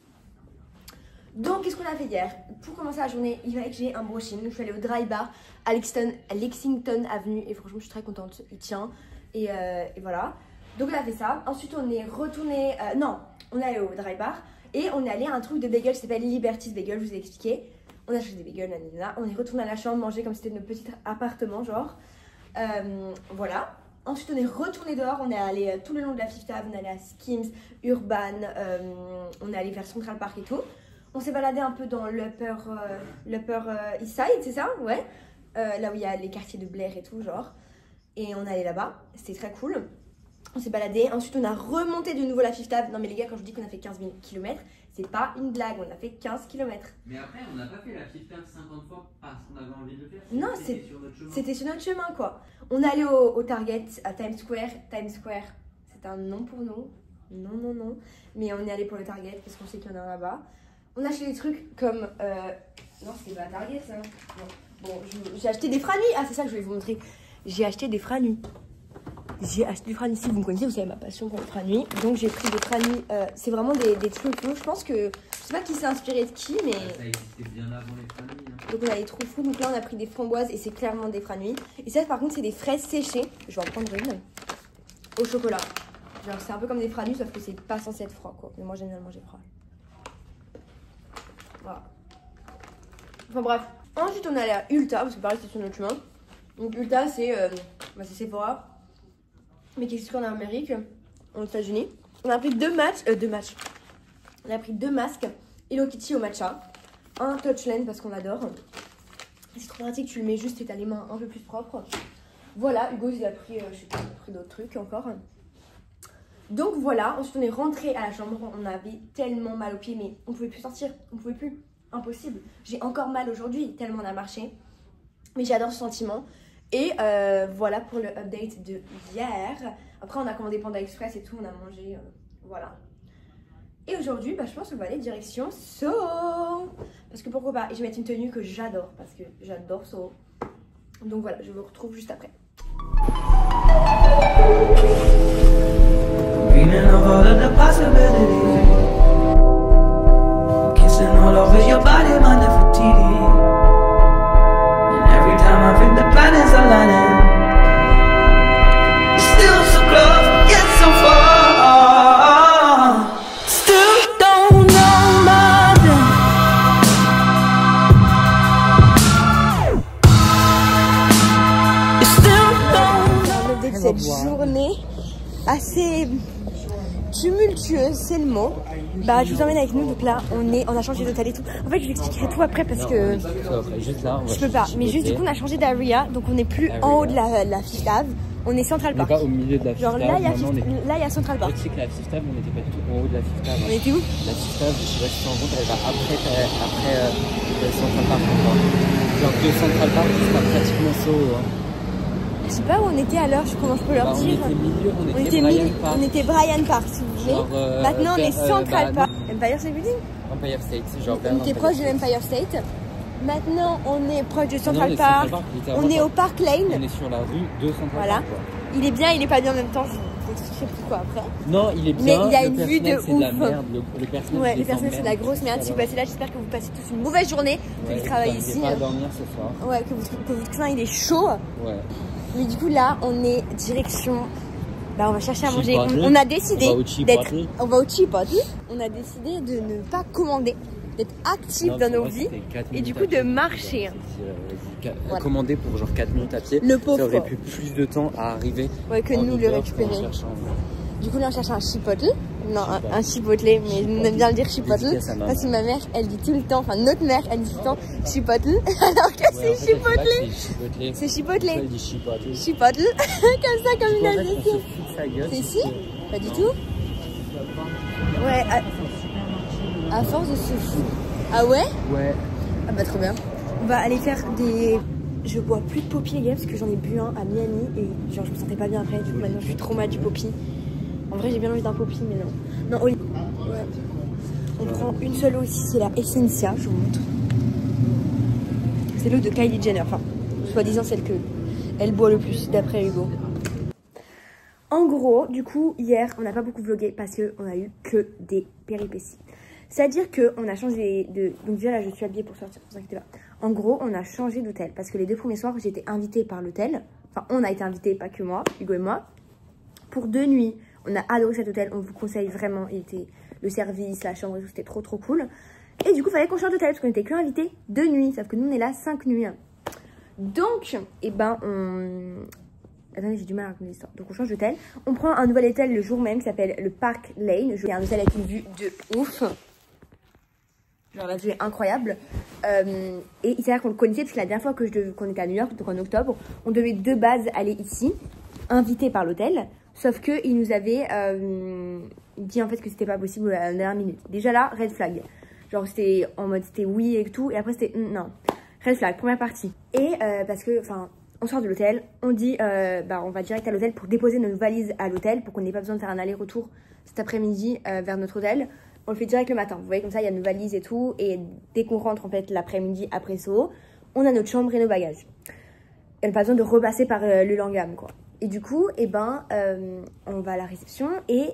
Donc, qu'est-ce qu'on a fait hier? Pour commencer la journée, il fallait que j'ai un brushing. Je suis allée au Dry Bar à Lexington Avenue et franchement, je suis très contente. Il tient. Et voilà. Donc, on a fait ça. Ensuite, on est retourné. Non, on est allé au Dry Bar et on est allé à un truc de bagel qui s'appelle Liberty's Bagel. Je vous ai expliqué. On a acheté des bagels, nanana. On est retourné à la chambre manger comme si c'était notre petit appartement, genre. Voilà. Ensuite, on est retourné dehors. On est allé tout le long de la Fifth Ave. On est allé à Skims, Urban. On est allé vers Central Park et tout. On s'est baladé un peu dans l'Upper East Side, c'est ça? Ouais. Là où il y a les quartiers de Blair et tout, genre. Et on est allé là-bas. C'était très cool. On s'est baladé. Ensuite, on a remonté de nouveau la Fifth Ave. Non, mais les gars, quand je dis qu'on a fait 15 000 km, c'est pas une blague. On a fait 15 km. Mais après, on n'a pas fait la Fifth Ave 50 fois parce qu'on avait envie de le faire. Non, c'était sur notre chemin, quoi. On est allé au Target à Times Square. Times Square, c'est un nom pour nous. Non. Mais on est allé pour le Target parce qu'on sait qu'il y en a un là-bas. On a acheté des trucs comme... Non, c'était pas Target, ça. Bon, j'ai acheté des franuis. Ah, c'est ça que je voulais vous montrer. J'ai acheté des franuis. Si vous me connaissez, vous savez ma passion pour les franuis. Donc, j'ai pris des franuis. C'est vraiment des trucs. Je pense que... Je sais pas qui s'est inspiré de qui, mais... Ça existait bien avant les franuis. Hein. Donc, on a les trous fous. Donc là, on a pris des framboises et c'est clairement des franuis. Et ça, par contre, c'est des fraises séchées. Je vais en prendre une. Au chocolat. Genre, c'est un peu comme des franuis, sauf que c'est pas censé être froid, quoi. Mais moi, j'aime bien le manger froid. Voilà. Enfin bref. Ensuite on est allé à Ulta, parce que pareil c'était sur notre chemin. Donc Ulta c'est Sephora, mais qui existe en Amérique, aux États-Unis. On a pris deux matchs. On a pris 2 masques Hello Kitty au matcha. Un Touchland parce qu'on adore. C'est trop pratique, tu le mets juste et t'as les mains un peu plus propres. Voilà, Hugo il a pris, je sais pas, il a pris d'autres trucs encore. Donc voilà, ensuite on est rentré à la chambre, on avait tellement mal aux pieds, mais on pouvait plus sortir, on pouvait plus, impossible. J'ai encore mal aujourd'hui, tellement on a marché. Mais j'adore ce sentiment. Et voilà pour le update de hier. Après on a commandé Panda Express et tout, on a mangé, voilà. Et aujourd'hui, bah, je pense qu'on va aller direction Soho. Parce que pourquoi pas, et je vais mettre une tenue que j'adore, parce que j'adore Soho. Donc voilà, je vous retrouve juste après. Dreaming of all of the possibilities, kissing all over your body, my Nefertiti. And every time I think the planets are aligning, you're still so close, yet so far. Still don't know my name. You still don't know. On a de cette journée assez tumultueuse, c'est le mot. Bah je vous emmène avec nous, donc là on a changé d'hôtel et tout. En fait je vous expliquerai tout après parce que juste là, je peux pas. Mais juste du coup on a changé d'area, donc on n'est plus en haut de la Fifth Ave, on est Central Park. On n'est pas au milieu de la Fifth Ave. Genre là il y a Central Park. Tu sais que la Fifth Ave on n'était pas du tout en haut de la Fifth Ave. On était où? La Fifth Ave, je sais pas si tu te rends compte, elle va après Central Park encore. Genre de Central Park jusqu'à pratiquement Soho. Je sais pas où on était alors, comment je peux leur dire. On était Bryant Park si vous voulez. Maintenant on est Central Park. Empire State Building. Empire State, genre on était proche de l'Empire State. Maintenant on est proche de Central Park. On est au Park Lane. On est sur la rue de Central Park. Voilà. Il est bien, il est pas bien en même temps. Je sais plus quoi après. Non, il est bien. Mais il y a une vue de ouf. Le personnel, ouais, le personnel c'est de la grosse merde. Si vous passez là, j'espère que vous passez tous une mauvaise journée. Ceux qui travaillent ici. Pas à dormir ce soir. Ouais, que votre sein il est chaud. Ouais. Mais du coup là, on est direction. Bah on va chercher à manger. On a décidé d'être. On va au Chipotle. On a décidé de ne pas commander, d'être actif dans nos vies et du coup de marcher. Voilà. Commander pour genre 4 minutes à pied. Le pauvre. Ça aurait pu plus de temps à arriver. Ouais, que nous le récupérer. Du coup là on cherche un Chipotle. Non, un Chipotle, mais on aime bien le dire Chipotle. Parce que ma mère, elle dit tout le temps, enfin notre mère, elle dit tout le temps Chipotle, alors que c'est Chipotle. C'est Chipotle. Elle dit Chipotle. Chipotle, comme ça, comme une alsacienne. C'est si? Pas du tout. Ouais, à force de se foutre. Ah ouais? Ouais. Ah bah trop bien. On va aller faire des... Je bois plus de Poppi les gars, parce que j'en ai bu un à Miami et genre je me sentais pas bien après, du coup maintenant je suis trop mal du Poppi. En vrai, j'ai bien envie d'un Poppi, mais non. Non, ouais. On prend une seule eau ici, c'est la Essentia, je vous montre. C'est l'eau de Kylie Jenner, enfin, soi-disant celle que elle boit le plus, d'après Hugo. En gros, du coup, hier, on n'a pas beaucoup vlogué parce qu'on a eu que des péripéties. C'est-à-dire qu'on a changé de... Donc déjà, là, je suis habillée pour sortir, ne vous inquiétez pas. En gros, on a changé d'hôtel parce que les 2 premiers soirs, j'ai été invitée par l'hôtel. Enfin, on a été invités, pas que moi, Hugo et moi, pour 2 nuits. On a adoré cet hôtel, on vous conseille vraiment. Il était le service, la chambre et tout, c'était trop trop cool. Et du coup, il fallait qu'on change d'hôtel parce qu'on était que invités 2 nuits. Sauf que nous, on est là 5 nuits. Donc, eh ben, on... Attendez, j'ai du mal à raconter l'histoire. Donc, on change d'hôtel. On prend un nouvel hôtel le jour même qui s'appelle le Park Lane. C'est un hôtel avec une vue de ouf. Genre, la vue est incroyable. Et il s'avère qu'on le connaissait parce que la dernière fois qu'on était à New York, donc en octobre, on devait de base aller ici, invité par l'hôtel. Sauf qu'il nous avait dit en fait que c'était pas possible à la dernière minute. Déjà là, red flag. Genre c'était en mode c'était oui et tout. Et après c'était non. Red flag, première partie. Et parce que, enfin, on sort de l'hôtel. On dit, on va direct à l'hôtel pour déposer nos valises à l'hôtel. Pour qu'on n'ait pas besoin de faire un aller-retour cet après-midi vers notre hôtel. On le fait direct le matin. Vous voyez comme ça, il y a nos valises et tout. Et dès qu'on rentre en fait l'après-midi après Soho, on a notre chambre et nos bagages. Et on n'a pas besoin de repasser par le Langham quoi. Et du coup, eh ben, on va à la réception et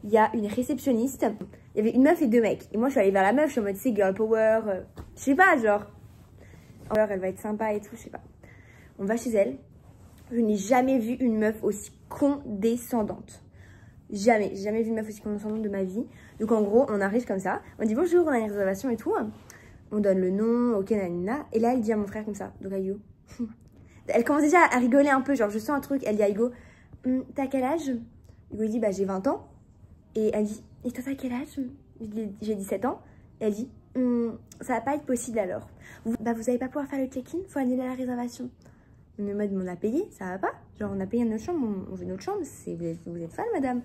il y a une réceptionniste. Il y avait une meuf et 2 mecs. Et moi, je suis allée vers la meuf, je suis en mode, tu sais, girl power. Je sais pas, genre. Elle va être sympa et tout, je sais pas. On va chez elle. Je n'ai jamais vu une meuf aussi condescendante. Jamais. J'ai jamais vu une meuf aussi condescendante de ma vie. Donc, en gros, on arrive comme ça. On dit bonjour, on a une réservation et tout. On donne le nom, ok, nanina. Et là, elle dit à mon frère comme ça. Donc, à Hugo. Elle commence déjà à rigoler un peu, genre je sens un truc. Elle dit à Hugo, t'as quel âge? Hugo il dit, bah j'ai 20 ans. Et elle dit, et toi t'as quel âge? J'ai 17 ans. Et elle dit, ça va pas être possible alors. Vous allez pas pouvoir faire le check-in, faut annuler la réservation. On est en mode, on a payé, ça va pas? Genre on a payé notre chambre, on veut notre chambre, vous êtes folle madame.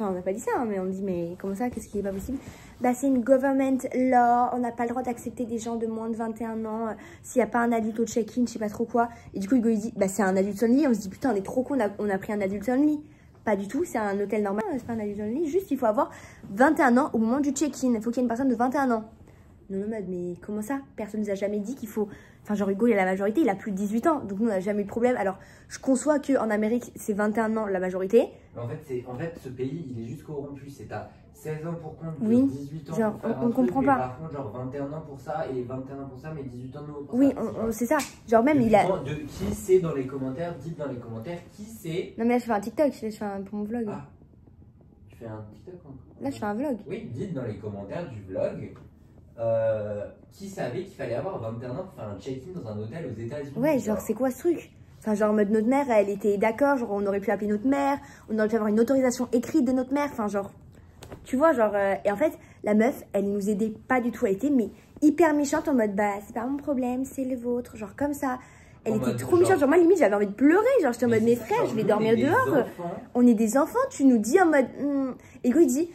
Enfin, on n'a pas dit ça, hein, mais on dit, mais comment ça, qu'est-ce qui est pas possible? Bah, c'est une government law, on n'a pas le droit d'accepter des gens de moins de 21 ans s'il n'y a pas un adulte au check-in, je sais pas trop quoi. Et du coup, Hugo, il dit, bah, c'est un adulte only. On se dit, putain, on est trop con, on a pris un adulte only. Pas du tout, c'est un hôtel normal, c'est pas un adulte only. Juste, il faut avoir 21 ans au moment du check-in. Il faut qu'il y ait une personne de 21 ans. Non, mais comment ça? Personne nous a jamais dit qu'il faut... Enfin, genre, Hugo, il a la majorité, il a plus de 18 ans. Donc, nous, on n'a jamais eu de problème. Alors, je conçois qu'en Amérique, c'est 21 ans la majorité. En fait, ce pays, il est juste corrompu. C'est à 16 ans pour conduire, oui, 18 ans genre, pour faire on comprend pas. Par contre, genre 21 ans pour ça et 21 ans pour ça, mais 18 ans nouveau pour oui, ça. Oui, c'est ça. Genre, même, il a... Qui c'est dans les commentaires? Dites dans les commentaires qui c'est. Non, mais là, je fais un TikTok, je fais pour mon vlog. Ah. Tu fais un TikTok encore? Là, je fais un vlog. Oui, dites dans les commentaires du vlog. Qui savait qu'il fallait avoir 21 ans pour faire un check-in dans un hôtel aux États-Unis? Ouais, genre, c'est quoi ce truc? Enfin, genre, en mode, notre mère, elle était d'accord, genre, on aurait pu appeler notre mère, on aurait pu avoir une autorisation écrite de notre mère, enfin, genre, tu vois, genre, et en fait, la meuf, elle nous aidait pas du tout, elle était, mais hyper méchante, en mode, bah, c'est pas mon problème, c'est le vôtre, genre, comme ça. Elle était trop méchante, genre, moi, limite, j'avais envie de pleurer, genre, j'étais en mode, mes frères, je vais dormir dehors. On est des enfants, tu nous dis en mode, Et Hugo, il dit,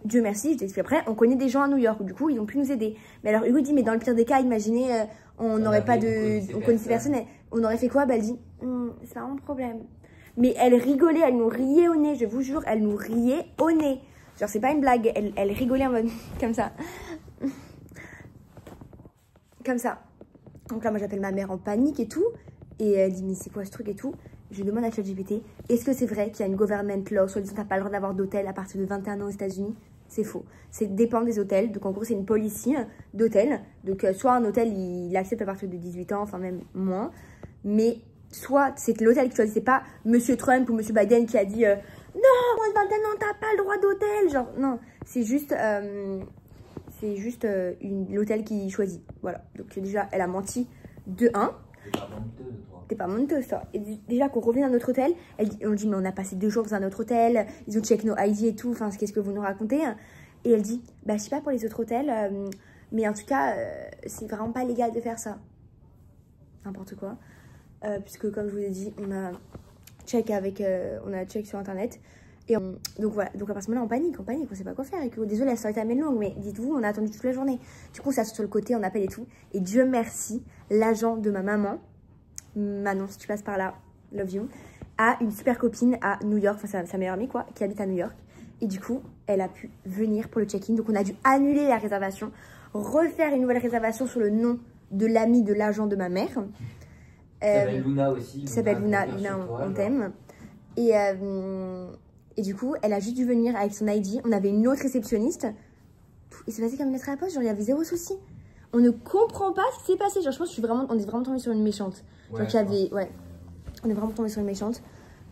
Dieu merci, je t'explique après, on connaît des gens à New York, du coup, ils ont pu nous aider. Mais alors, Hugo dit, mais dans le pire des cas, imaginez, on n'aurait pas de... On connaissait personne, on aurait fait quoi? Bah, elle dit, c'est pas mon problème. Mais elle rigolait, elle nous riait au nez, je vous jure, elle nous riait au nez. Genre, c'est pas une blague, elle rigolait en mode, comme ça. Comme ça. Donc là, moi, j'appelle ma mère en panique et tout. Et elle dit, mais c'est quoi ce truc et tout? Je demande à ChatGPT, est-ce que c'est vrai qu'il y a une government law, soit disant t'as pas le droit d'avoir d'hôtel à partir de 21 ans aux États-Unis? C'est faux. C'est dépend des hôtels. Donc en gros, c'est une policy d'hôtel. Donc soit un hôtel, il accepte à partir de 18 ans, enfin même moins. Mais soit c'est l'hôtel qui choisit, c'est pas Monsieur Trump ou Monsieur Biden qui a dit non, moins de 21 ans, t'as pas le droit d'hôtel. Genre, non, c'est juste l'hôtel qui choisit. Voilà. Donc déjà, elle a menti de 1. T'es pas menteuse, toi. Et déjà qu'on revient à notre hôtel, on dit, mais on a passé 2 jours dans un autre hôtel, ils ont check nos ID et tout, enfin, qu'est-ce que vous nous racontez? Et elle dit, bah, je sais pas pour les autres hôtels, mais en tout cas, c'est vraiment pas légal de faire ça. N'importe quoi. Puisque, comme je vous ai dit, on a check sur internet. Et donc voilà, donc à partir de là, on panique, on sait pas quoi faire. Et que, désolé, la soirée est tellement longue, mais dites-vous, on a attendu toute la journée. Du coup, on s'assoit sur le côté, on appelle et tout. Et Dieu merci, l'agent de ma maman, Manon, si tu passes par là, love you, a une super copine à New York, enfin sa meilleure amie quoi, qui habite à New York. Et du coup, elle a pu venir pour le check-in. Donc on a dû annuler la réservation, refaire une nouvelle réservation sur le nom de l'ami de l'agent de ma mère. Qui s'appelle Luna aussi. Qui s'appelle Luna, on t'aime. Et du coup, elle a juste dû venir avec son ID. On avait une autre réceptionniste. Il s'est passé comme une lettre à la poste, genre il y avait 0 souci. On ne comprend pas ce qui s'est passé. Genre, je pense qu'on est vraiment tombé sur une méchante. Genre, ouais, on est vraiment tombé sur une méchante.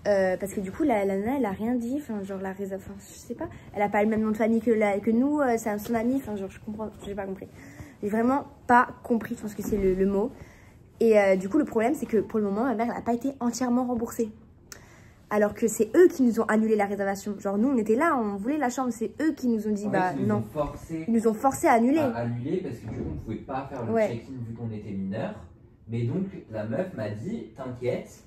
Parce que du coup, la nana, elle a rien dit. Enfin, genre, je sais pas. Elle a pas le même nom de famille que nous. C'est son amie. Enfin, genre, je comprends. J'ai pas compris. J'ai vraiment pas compris. Je pense que c'est le mot. Et du coup, le problème, c'est que pour le moment, ma mère, elle n'a pas été entièrement remboursée. Alors que c'est eux qui nous ont annulé la réservation. Genre, nous, on était là, on voulait la chambre. C'est eux qui nous ont dit, bah non. Ils nous ont forcé à annuler. Annuler parce que du coup, on ne pouvait pas faire le check-in vu qu'on était mineurs. Mais donc, la meuf m'a dit, t'inquiète,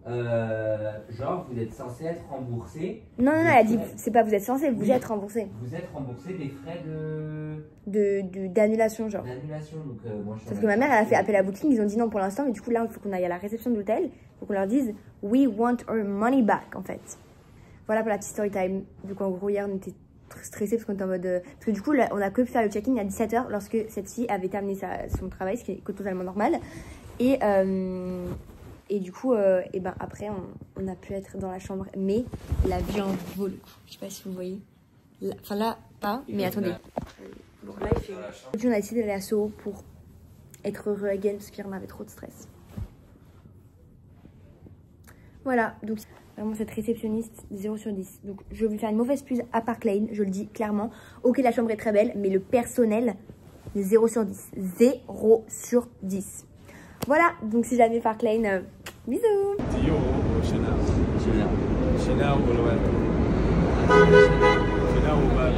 genre, vous êtes censé être remboursé. Non, elle a dit, c'est pas vous êtes censé, vous êtes remboursé. Vous êtes remboursé des frais d'annulation, genre. D'annulation, donc moi je. Parce que ma mère, elle a fait appel à Booking, ils ont dit non pour l'instant, mais du coup, là, il faut qu'on aille à la réception de l'hôtel, il faut qu'on leur dise, we want our money back, en fait. Voilà pour la petite story time. Donc, en gros, hier, on était très stressés parce qu'on était en mode. Parce que du coup, là, on a que pu faire le check-in à 17 h lorsque cette fille avait terminé son travail, ce qui est totalement normal. Et du coup, et ben après, on a pu être dans la chambre. Mais la vie en vaut le coup. Je sais pas si vous voyez. Enfin là, pas, mais attendez. Donc là, il fait. Aujourd'hui, on a décidé d'aller à Soho pour être heureux again parce qu'on avait trop de stress. Voilà, donc vraiment cette réceptionniste 0 sur 10. Donc je vais lui faire une mauvaise pub à Park Lane, je le dis clairement. Ok, la chambre est très belle, mais le personnel, 0 sur 10. 0 sur 10. Voilà, donc si jamais Park Lane, bisous. Dior ou Chanel? Chanel ou Loewe? Chanel ou Loewe?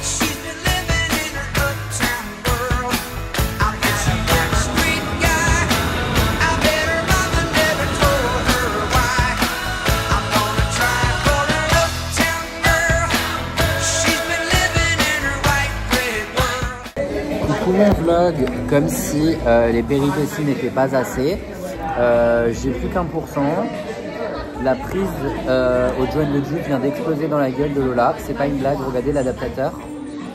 She's been living in an uptown mon vlog comme si les péripéties n'étaient pas assez. J'ai plus qu'1%. La prise au joint de Juice vient d'exploser dans la gueule de Lola. C'est pas une blague, regardez l'adaptateur.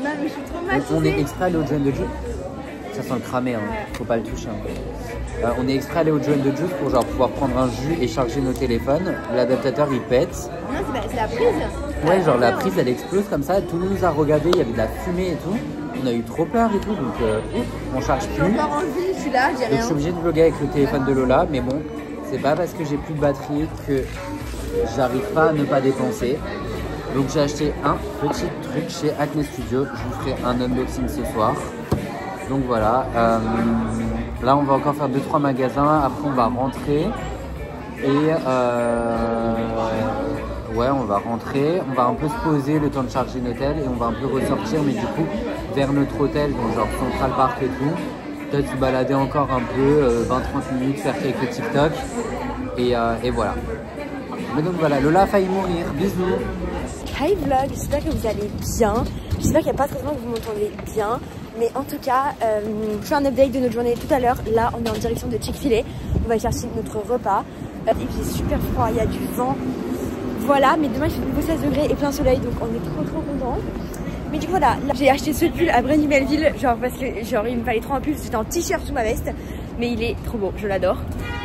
Non mais je suis traumatisée. On est exprès allé au joint de Juice. Ça sent le cramer, hein. Faut pas le toucher. Hein. On est exprès allé au joint de Juice pour genre pouvoir prendre un jus et charger nos téléphones. L'adaptateur il pète. Non, c'est la prise. Ouais, genre la prise elle explose comme ça. Tout le monde nous a regardé, il y avait de la fumée et tout. On a eu trop peur et tout, donc on charge plus. J'ai encore envie, je suis là, j'ai rien. Donc je suis obligé de vlogger avec le téléphone de Lola, mais bon, c'est pas parce que j'ai plus de batterie que j'arrive pas à ne pas dépenser. Donc j'ai acheté un petit truc chez Acne Studio. Je vous ferai un unboxing ce soir. Donc voilà. Là on va encore faire 2-3 magasins. Après on va rentrer. Et ouais, on va rentrer. On va un peu se poser le temps de charger notre hôtel. Et on va un peu ressortir, mais du coup vers notre hôtel, donc genre Central Park et tout. Peut-être se balader encore un peu, 20-30 minutes, faire quelques TikTok. Et voilà. Mais donc voilà, Lola a failli mourir. Bisous. Hi vlog, j'espère que vous allez bien. J'espère qu'il n'y a pas trop longtemps que vous m'entendez bien. Mais en tout cas, je fais un update de notre journée tout à l'heure. Là, on est en direction de Chick-fil-A. On va chercher notre repas. Il fait super froid, il y a du vent. Voilà, mais demain il fait de nouveau 16 degrés et plein soleil, donc on est trop contents. Mais du coup voilà, j'ai acheté ce pull à Breny-Melville, genre parce que genre il me fallait trop un pull, c'était en t-shirt sous ma veste. Mais il est trop beau, je l'adore.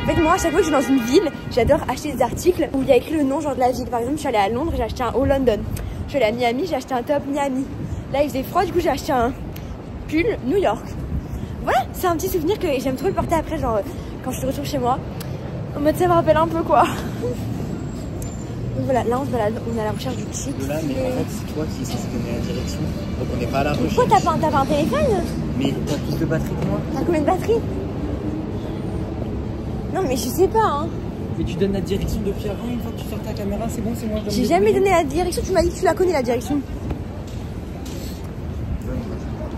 En fait moi à chaque fois que je suis dans une ville, j'adore acheter des articles où il y a écrit le nom genre de la ville. Par exemple je suis allée à Londres, j'ai acheté un haut London. Je suis allée à Miami, j'ai acheté un top Miami. Là il faisait froid, du coup j'ai acheté un pull New York. Voilà, c'est un petit souvenir que j'aime trop le porter après, genre quand je retourne chez moi. En mode ça me rappelle un peu quoi. Donc voilà, là on se balade, on est à la recherche du chic. Là, mais en fait c'est toi qui es censé donner la direction, donc on n'est pas à la recherche. Pourquoi t'as pas un téléphone? Mais t'as plus de batterie que moi. T'as combien de batterie? Non mais je sais pas hein. Mais tu donnes la direction depuis avant, une fois que tu sors ta caméra, c'est bon, c'est moi. J'ai jamais donné la direction, tu m'as dit que tu la connais la direction.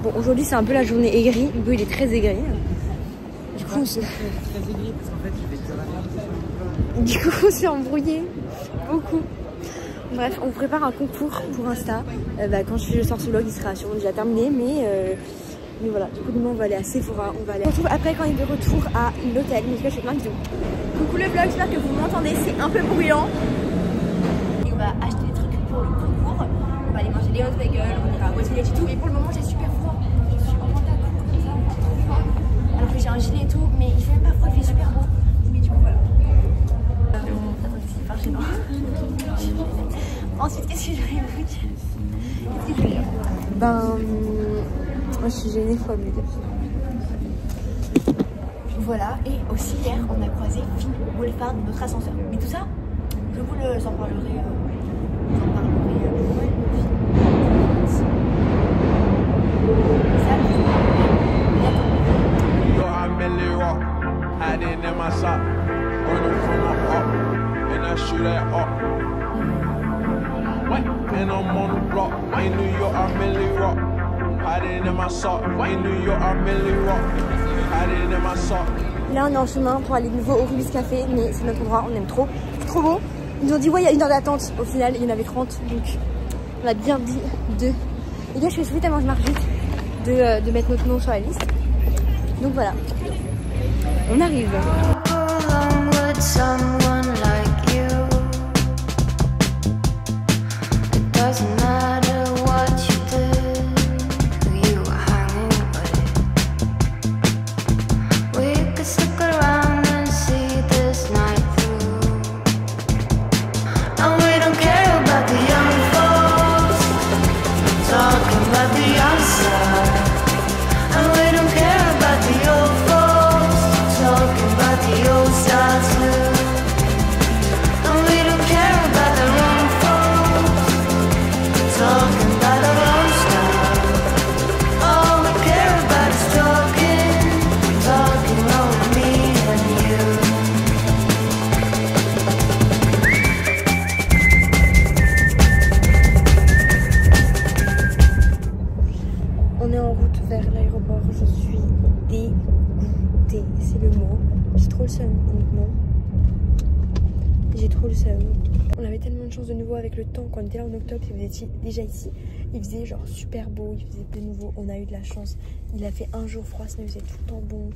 Bon aujourd'hui c'est un peu la journée aigrie, Hugo il est très aigri. Du coup on se... Du coup on s'est embrouillé beaucoup. Bref, on prépare un concours pour Insta. Quand je sors ce vlog, il sera sûrement déjà terminé, mais voilà. Du coup, demain, on va aller à Sephora. On va aller. On se retrouve après quand il est de retour à l'hôtel. Mais en tout cas, je fais plein de bisous. Coucou le vlog, j'espère que vous m'entendez. C'est un peu bruyant. Et on va acheter des trucs pour le concours. On va aller manger des hot bagels, on ira à West Village et tout. Mais pour le moment, j'ai super froid. Je suis en pantalon comme ça, trop froid. Alors que j'ai un gilet et tout, mais il fait même pas froid, il fait super beau. Mais du coup, voilà. Ensuite, qu'est-ce que j'allais vous dire? Moi je suis gênée fois 1000. Voilà, et aussi hier on a croisé Finn Wolfhard, notre ascenseur. Mais tout ça, je vous en parlerai. And I'm on the block. In New York, I'm Millie Rock. Hiding in my sock. In New York, I'm Millie Rock. Hiding in my sock. Là, on est en chemin pour aller de nouveau au Rubis Café, mais c'est notre endroit, on aime trop. C'est trop beau. Ils nous ont dit, ouais, il y a 1 heure d'attente. Au final, il y en avait 30, donc on a bien dit 2. Les gars, je suis tellement je marche vite de mettre notre nom sur la liste. Donc voilà, on arrive. Doesn't matter what you did, who you were hanging with. We could stick around and see this night through. And we don't care about the young folks talking about the outside. And we don't care about the old folks talking about the old style too. And we don't care about the wrong folks talking about our own style. All we care about is talking over me and you. On est en route vers l'aéroport, je suis dégoûtée, c'est le mot. J'ai trop le seum, honnêtement. J'ai trop le seum. On avait tellement de chance de nouveau avec le temps. Quand on était là en octobre, si vous étiez déjà ici, il faisait genre super beau, il faisait de nouveau. On a eu de la chance. Il a fait un jour froid, sinon il faisait tout le temps bon.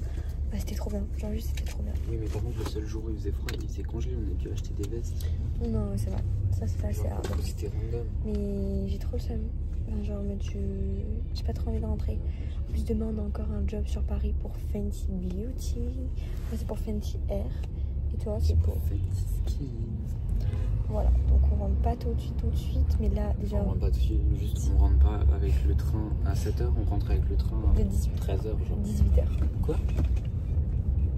Bah, c'était trop bien. Genre juste c'était trop bien. Oui, mais par contre, le seul jour où il faisait froid, il faisait congelé. On a dû acheter des vestes. Non, c'est vrai. Ça, c'est assez rare. C'était random. Mais j'ai trop le seum. Enfin, genre, j'ai pas trop envie de rentrer. En plus, demain, on a encore un job sur Paris pour Fenty Beauty. Moi, c'est pour Fenty Air. Et toi, c'est pour Fenty Skin. Voilà, donc on rentre pas tout de suite, mais là déjà. On rentre pas tout de suite, juste on rentre pas avec le train à 7h, on rentre avec le train à 13h, genre. 18h. Quoi?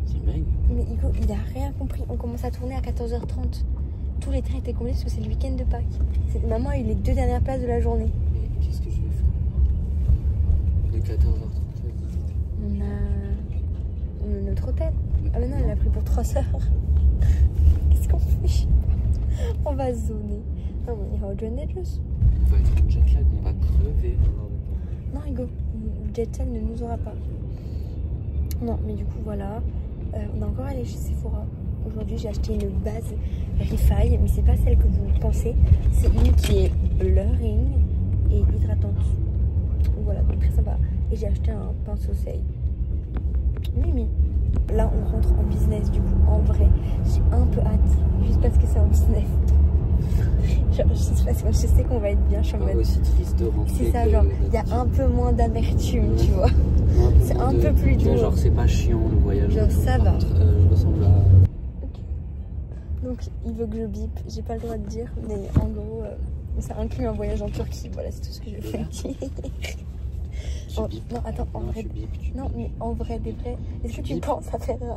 C'est une blague? Mais Hugo, il a rien compris. On commence à tourner à 14h30. Tous les trains étaient complets parce que c'est le week-end de Pâques. Maman a eu les 2 dernières places de la journée. Mais qu'est-ce que je vais faire? De 14h30. On a notre hôtel. Ah mais non, elle l'a pris pour 3 heures. Qu'est-ce qu'on fait? On va zoner. Non, on ira au Joan de Juice. On va être en jet lag, on va crever. Non, Hugo, le jet lag ne nous aura pas. Non, mais du coup, voilà. On est encore allé chez Sephora. Aujourd'hui, j'ai acheté une base Refaille, mais c'est pas celle que vous pensez. C'est une qui est blurring et hydratante. Voilà, donc très sympa. Et j'ai acheté un pinceau Sei. Mimi. Là, on rentre en business, du coup, en vrai. J'ai un peu hâte, juste parce que c'est en business. Genre, je sais qu'on va être bien. Je suis en mode. Aussi triste de rentrer. C'est ça, genre, il y a un peu moins d'amertume, tu vois. C'est un peu plus dur. Genre, c'est pas chiant le voyage. Genre, ça va. Je ressemble à. Ok. Donc, il veut que je bip. J'ai pas le droit de dire, mais en gros, ça inclut un voyage en Turquie. Voilà, c'est tout ce que je fais. Oh, non, attends, en vrai. Non, mais en vrai, des vrais. Est-ce que tu penses à faire un.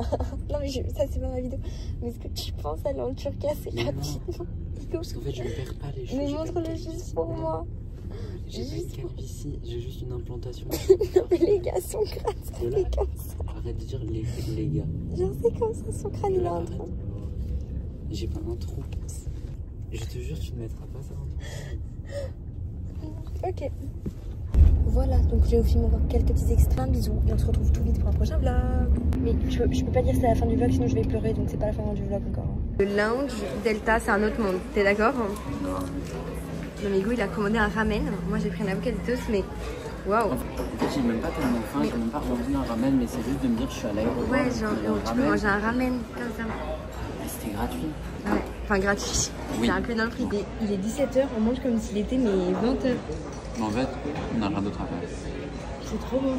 Non, mais ça, c'est pas ma vidéo. Mais est-ce que tu penses aller en Turquie assez rapidement? Parce qu'en fait, je ne perds pas les cheveux. Mais montre-le juste pour moi. J'ai pas une calvitie, j'ai juste une implantation. Non, mais les gars, son crâne, ça fait comme ça. Arrête de dire les gars. Genre, c'est comme ça, son crâne, il a un trou. J'ai pas un trou. Je te jure, tu ne mettras pas ça. Ok. Voilà, donc je vais vous filmer encore quelques petits extraits. Bisous et on se retrouve tout vite pour un prochain vlog. Mais je peux pas dire que c'est la fin du vlog, sinon je vais pleurer, donc c'est pas la fin du vlog encore. Le lounge Delta, c'est un autre monde, t'es d'accord? Mon amigo, il a commandé un ramen. Moi j'ai pris un avocat de toast, mais waouh! En fait, j'ai même pas tellement faim, j'ai même pas envie d'un ramen, mais c'est juste de me dire que je suis à l'aéroport. Ouais, genre, tu peux manger un ramen comme ça. C'était gratuit. Ouais, enfin gratuit. Oui. C'est inclus dans le prix. Il est 17h, on mange comme s'il était mais 20h. Mais en fait, on n'a rien d'autre à faire. C'est trop bon.